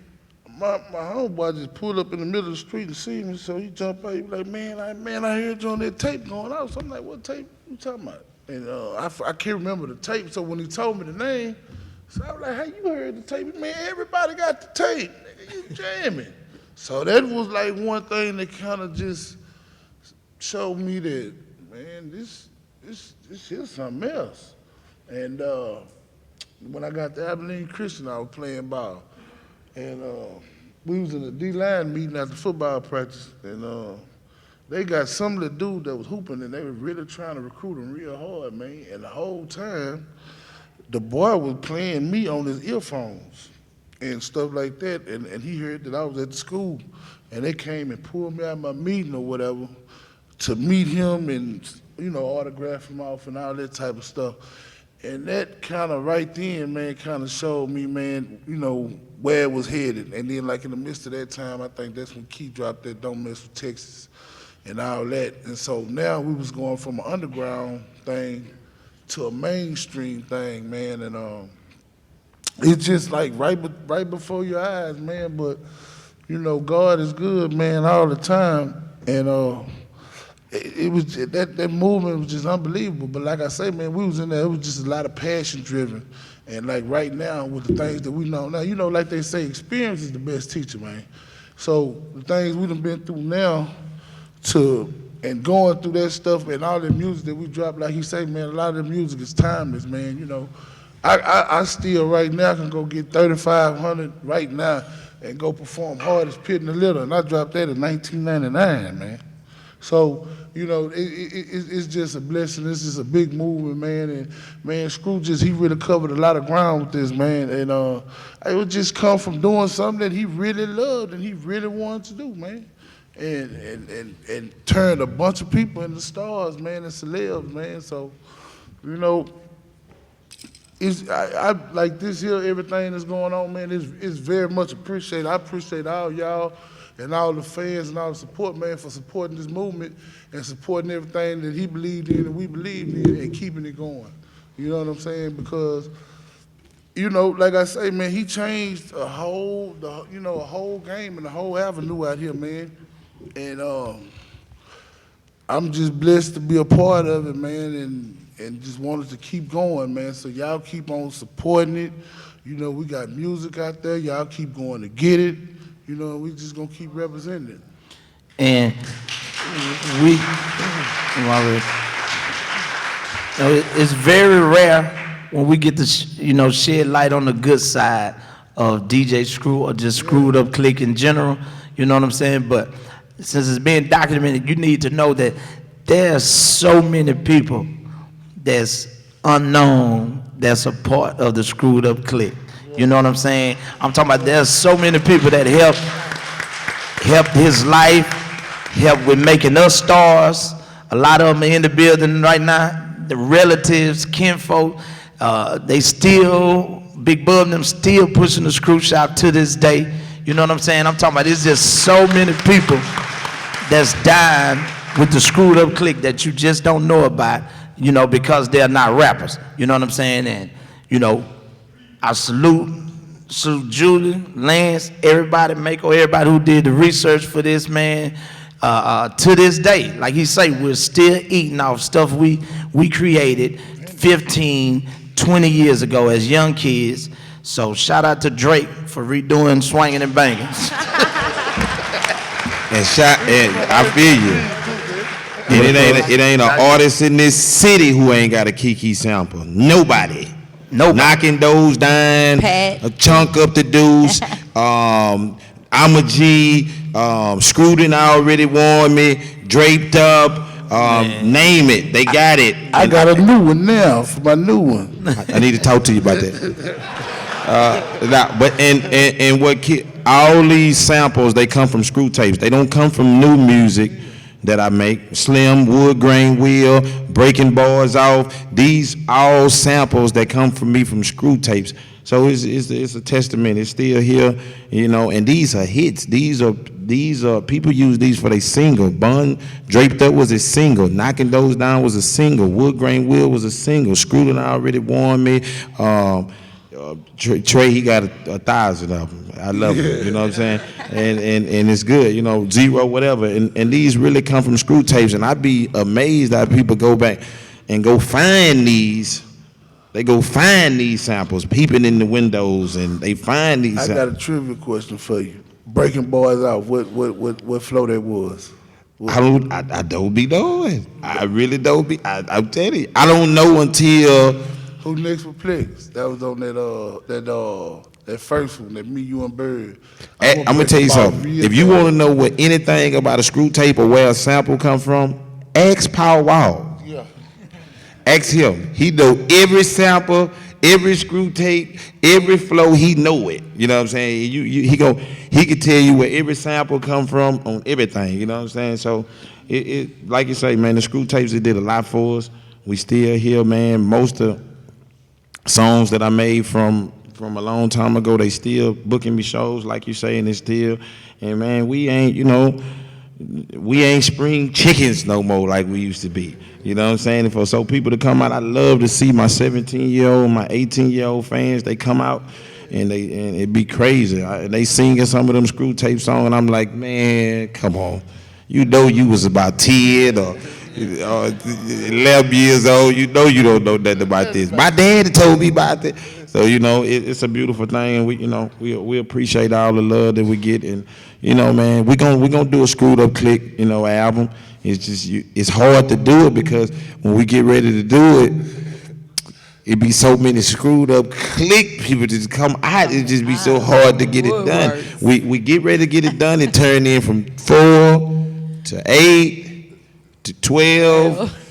my homeboy just pulled up in the middle of the street and see me, so he jumped out. He was like, man, I heard you on that tape going out. So I'm like, what tape you talking about? And I can't remember the tape, so when he told me the name, so I was like, hey, you heard the tape? Man, everybody got the tape. Nigga, you jamming. So that was like one thing that kind of just showed me that, man, this is something else. And when I got to Abilene Christian, I was playing ball. And we was in a D-line meeting after football practice, and they got some of the dude that was hooping, and they were really trying to recruit him real hard, man. And the whole time, the boy was playing me on his earphones and stuff like that, and he heard that I was at the school, and they came and pulled me out of my meeting or whatever to meet him and, you know, autograph him off and all that type of stuff. And that kind of right then, man, kind of showed me, man, you know, where it was headed. And then, like, in the midst of that time, I think that's when Key dropped that Don't Mess with Texas and all that. And so now we was going from an underground thing to a mainstream thing, man. And it's just like right before your eyes, man. But, you know, God is good, man, all the time. And it was that movement was just unbelievable. But like I say, man, we was in there. It was just a lot of passion driven. And like right now, with the things that we know now, you know, like they say, experience is the best teacher, man. So the things we done been through now, and going through that stuff and all the music that we drop, like he say, man, a lot of the music is timeless, man. You know, I still right now can go get 3,500 right now and go perform Hardest Pit in the Little, and I dropped that in 1999, man. So, you know, it's just a blessing. This is a big movement, man. And, man, Screw he really covered a lot of ground with this, man. And it would just come from doing something that he really loved and he really wanted to do, man. And turned a bunch of people into stars, man, and celebs, man. So, you know, I like this here, everything that's going on, man, it's very much appreciated. I appreciate all y'all and all the fans and all the support, man, for supporting this movement and supporting everything that he believed in and we believed in and keeping it going. You know what I'm saying? Because, you know, like I say, man, he changed a whole game and a whole avenue out here, man. And I'm just blessed to be a part of it, man, and just wanted to keep going, man. So y'all keep on supporting it. You know, we got music out there. Y'all keep going to get it. You know, we just gonna keep representing it. And we, it's very rare when we get to, shed light on the good side of DJ Screw or just Screwed Up Click in general. You know what I'm saying? But since it's being documented, you need to know that there's so many people that's unknown that's a part of the Screwed Up Click. You know what I'm saying? I'm talking about there's so many people that helped his life, helped with making us stars. A lot of them are in the building right now. The relatives, kinfolk, they still, Big Bub and them still pushing the Screw Shop to this day. You know what I'm saying? I'm talking about there's just so many people that's dying with the Screwed Up Click that you just don't know about, because they're not rappers. You know what I'm saying? And, I salute Julie, Lance, everybody, Mako, everybody who did the research for this, man. To this day, like he say, we're still eating off stuff we created 15, 20 years ago as young kids. So shout out to Drake for redoing Swangin' and Bangin'. And I feel you. And it ain't an artist in this city who ain't got a Kiki sample. Nobody. Knocking those down, Pat. a chunk up the deuce. I'm a G. Screwed and Already Warned Me. Draped Up. Name it. They got it. I got a new one now for my new one. I need to talk to you about that. All these samples, they come from screw tapes. They don't come from new music that I make. Slim, wood grain wheel, breaking bars off. These all samples that come from me from screw tapes. So it's a testament. It's still here, and these are hits. These are people use these for their single. Bun Draped Up was a single. Knocking Those Down was a single. Wood Grain Wheel was a single. Screwed and Already Warned Me. Trey, he got 1,000 of them. I love it. You know what I'm saying? And it's good. Zero, whatever. And these really come from screw tapes. And I'd be amazed that people go back and go find these. They go find these samples, peeping in the windows, and they find these. I got a trivia question for you. Breaking Boys Out, what flow that was? I don't be knowing. I really don't be. I'm telling you, I don't know until. Who next for Plex? That was on that first one, that Me, You, and Bird. I'm gonna tell you something. If you want to know what anything about a screw tape or where a sample come from, ask Power Wall. Yeah. Ask him. He know every sample, every screw tape, every flow. He know it. You know what I'm saying? He can tell you where every sample come from on everything. You know what I'm saying? So it like you say, man, the screw tapes, it did a lot for us. We still here, man. Most of songs that I made from a long time ago, they still booking me shows, like you say, and it's still. And man, we ain't spring chickens no more like we used to be. You know what I'm saying? And for people to come out, I love to see my 17-year-old, my 18-year-old fans. They come out and it be crazy. They singing some of them screw tape songs, and I'm like, man, come on. You was about 10 or 11 years old. You don't know nothing about this. My dad told me about it. So it's a beautiful thing, and we appreciate all the love that we get, and man, we gonna do a Screwed Up Click album. It's just it's hard to do it because when we get ready to do it, it be so many Screwed Up Click people just come out. It just be so hard to get it done. We get ready to get it done and turn in from 4 to 8 to 12.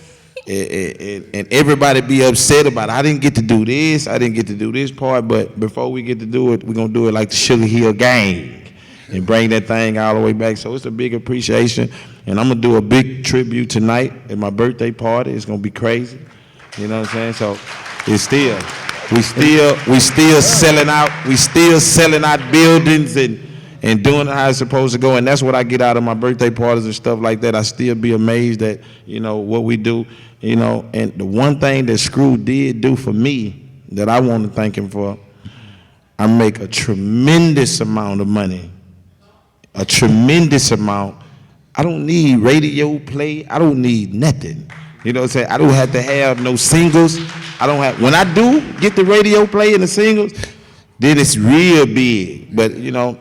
And everybody be upset about it. I didn't get to do this. I didn't get to do this part. But before we get to do it, we're going to do it like the Sugar Hill Gang and bring that thing all the way back. So it's a big appreciation. And I'm going to do a big tribute tonight at my birthday party. It's going to be crazy. You know what I'm saying? So it's still. We still selling out. We still selling out buildings and doing it how it's supposed to go. And that's what I get out of my birthday parties and stuff like that. I still be amazed at, what we do, And the one thing that Screw did do for me that I want to thank him for, I make a tremendous amount of money. A tremendous amount. I don't need radio play. I don't need nothing. You know what I'm saying? I don't have to have no singles. When I do get the radio play and the singles, then it's real big. But,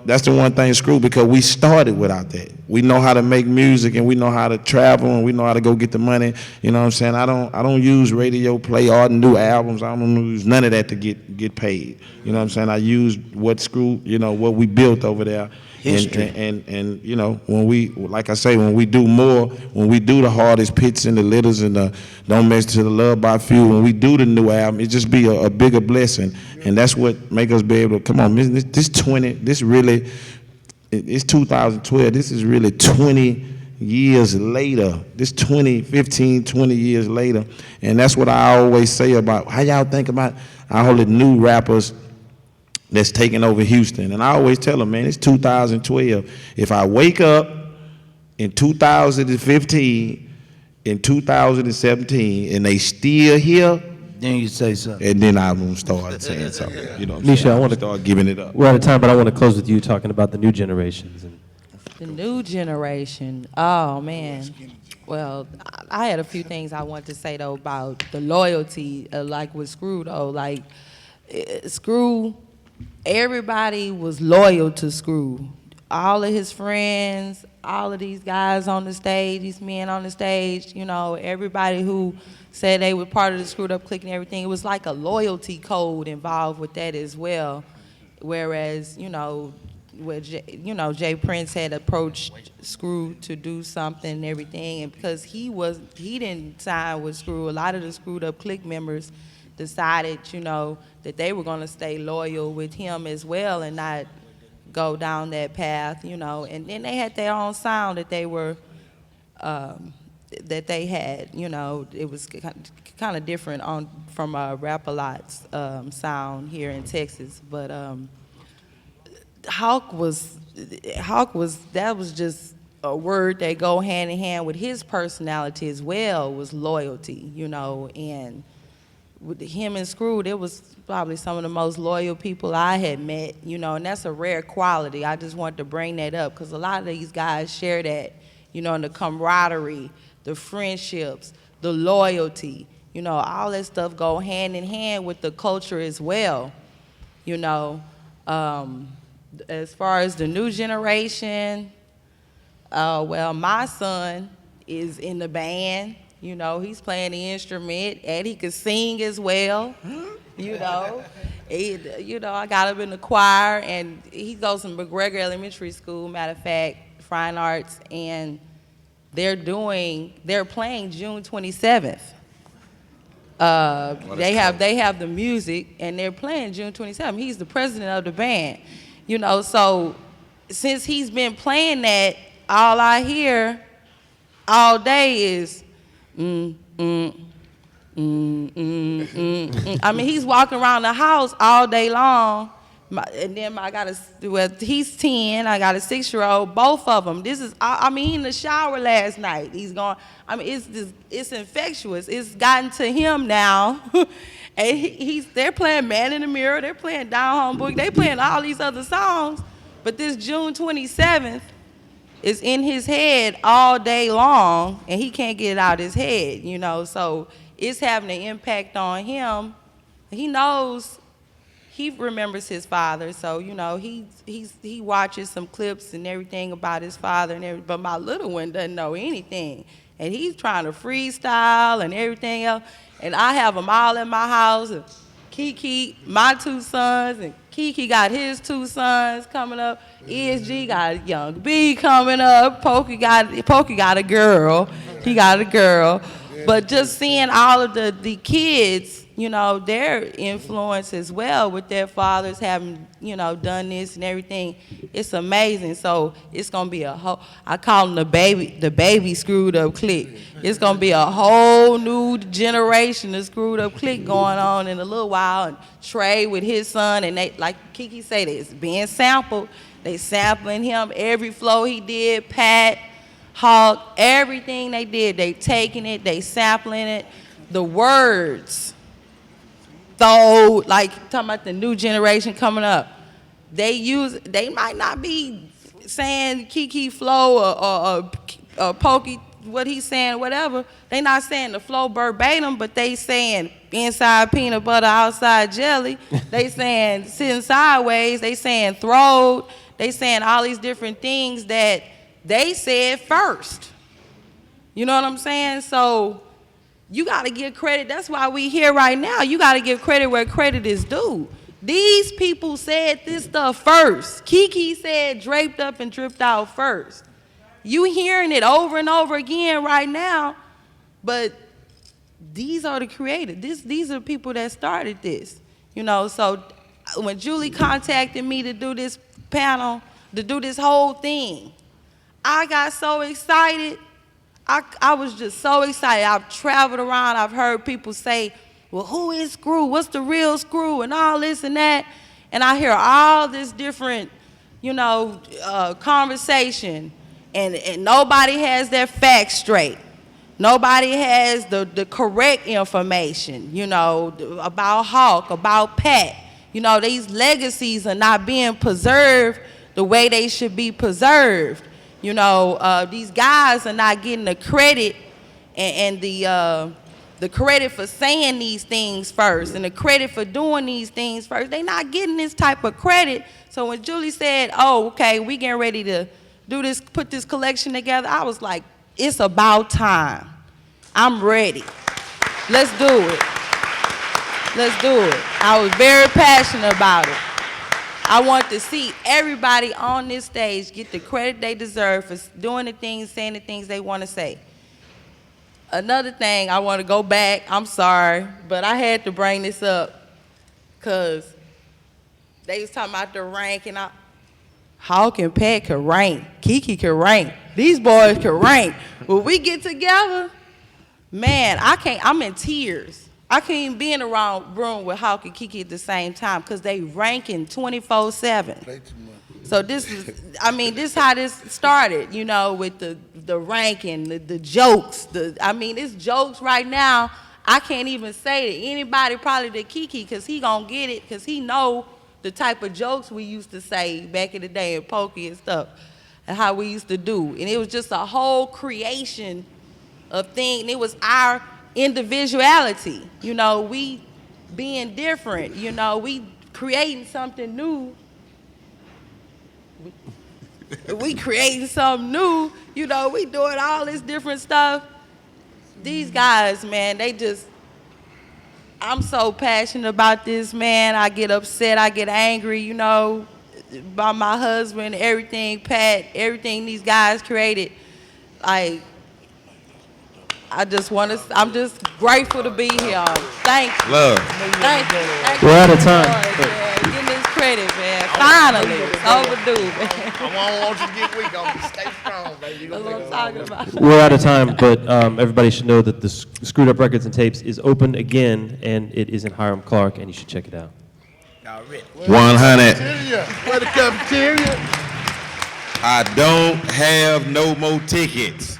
that's the one thing, Screw, because we started without that. We know how to make music and we know how to travel and we know how to go get the money. You know what I'm saying? I don't use radio play or new albums. I don't use none of that to get paid. You know what I'm saying? I use what Screw, what we built over there. History. And when we, like I say, when we do more, when we do the hardest pits and the littles and the Don't Mess to the Love by Few, when we do the new album, it just be a bigger blessing. And that's what make us be able to, come on, it's 2012, this is really 20 years later. This 15, 20 years later. And that's what I always say about, how y'all think about all the new rappers that's taking over Houston. And I always tell them, man, it's 2012. If I wake up in 2015, in 2017, and they still here, Then you say something. and then I'm gonna start saying something. You know what I'm Misha, saying? I wanna- start giving it up. We're out of time, but I want to close with you talking about the new generations. And The new generation. Oh man. Well, I had a few things I wanted to say though about the loyalty, like with Screw though. Like Screw, everybody was loyal to Screw. All of his friends, all of these guys on the stage, these men on the stage, everybody who said they were part of the Screwed Up Clique and everything. It was like a loyalty code involved with that as well. Whereas, where Jay Prince had approached Screw to do something and everything, and because he didn't sign with Screw, a lot of the Screwed Up Clique members decided, that they were going to stay loyal with him as well and not go down that path, and then they had their own sound that they were, that they had, it was kind of different from Rap-A-Lot's sound here in Texas, but Hawk was just a word that go hand in hand with his personality as well, was loyalty, and with him and Screw, it was probably some of the most loyal people I had met, and that's a rare quality. I just wanted to bring that up because a lot of these guys share that, and the camaraderie, the friendships, the loyalty, all that stuff go hand in hand with the culture as well, As far as the new generation, well, my son is in the band. He's playing the instrument, and he can sing as well. I got him in the choir, and he goes to McGregor Elementary School, matter of fact, Fine Arts, and they're playing June 27th. They have the music, and they're playing June 27th. He's the president of the band, So since he's been playing that, all I hear all day is I mean, he's walking around the house all day long. And then he's 10, I got a 6-year-old, both of them. He in the shower last night. He's going, it's infectious. It's gotten to him now. And they're playing Man in the Mirror, they're playing Down Home Book, they're playing all these other songs. But this June 27th is in his head all day long, and he can't get it out of his head, So it's having an impact on him. He knows, he remembers his father, so he watches some clips and everything about his father and everything. But my little one doesn't know anything, and he's trying to freestyle and everything else. And I have them all in my house. And Kiki, my 2 sons, and Kiki got his 2 sons coming up. ESG got Young B coming up. Pokey got a girl. He got a girl. But just seeing all of the kids you know, their influence as well with their fathers having, you know, done this and everything. It's amazing. So it's gonna be a whole, I call them the baby screwed up clique. It's gonna be a whole new generation of screwed up clique going on in a little while. And Trey with his son, and they, like Kiki said, it's being sampled. They sampling him, every flow he did, Pat, Hawk, everything they did, they taking it, they sampling it. The words, though, like talking about the new generation coming up, they might not be saying Kiki flow or Pokey, what he's saying, whatever. They not saying the flow verbatim, but they saying inside peanut butter, outside jelly. They saying sitting sideways. They saying throat. They saying all these different things that they said first. You know what I'm saying? So you got to give credit. That's why we here right now. You got to give credit where credit is due. These people said this stuff first. Kiki said draped up and dripped out first. You hearing it over and over again right now, but these are the creators. These are the people that started this. You know, so when Julie contacted me to do this panel, to do this whole thing, I got so excited. I was just so excited. I've traveled around. I've heard people say, well, who is Screw? What's the real Screw? And all this and that. And I hear all this different, you know, conversation. And nobody has their facts straight. Nobody has the correct information, you know, about Hawk, about Pat. You know, these legacies are not being preserved the way they should be preserved. You know, these guys are not getting the credit and the credit for saying these things first and the credit for doing these things first. They're not getting this type of credit. So when Julie said, oh, okay, we getting ready to do this, put this collection together, I was like, it's about time. I'm ready. Let's do it. Let's do it. I was very passionate about it. I want to see everybody on this stage get the credit they deserve for doing the things, saying the things they want to say. Another thing, I want to go back. I'm sorry, but I had to bring this up because they was talking about the rank, and Hawk and Pat could rank. Kiki could rank. These boys could rank. When we get together, man, I'm in tears. I can't even be in the wrong room with Hawk and Kiki at the same time because they ranking 24/7. So this is how this started, you know, with the ranking, the jokes. It's jokes right now. I can't even say to anybody, probably to Kiki, because he gonna get it, because he know the type of jokes we used to say back in the day in Pokey and stuff, and how we used to do. And it was just a whole creation of things. It was our individuality. You know, we being different. You know, we creating something new. We creating something new. You know, we doing all this different stuff. These guys, man, I'm so passionate about this, man. I get upset, I get angry, you know, by my husband, everything, Pat, everything these guys created. I'm just grateful to be here. Thank you. Love. Thank you. Thank We're you out of time. man. Getting this credit, man. Finally. It's overdue, man. I want you to get weak on me. Stay strong, baby. That's what I'm talking about. We're out of time, but everybody should know that the Screwed Up Records and Tapes is open again, and it is in Hiram Clark, and you should check it out. Already. 100. Where the cafeteria? I don't have no more tickets.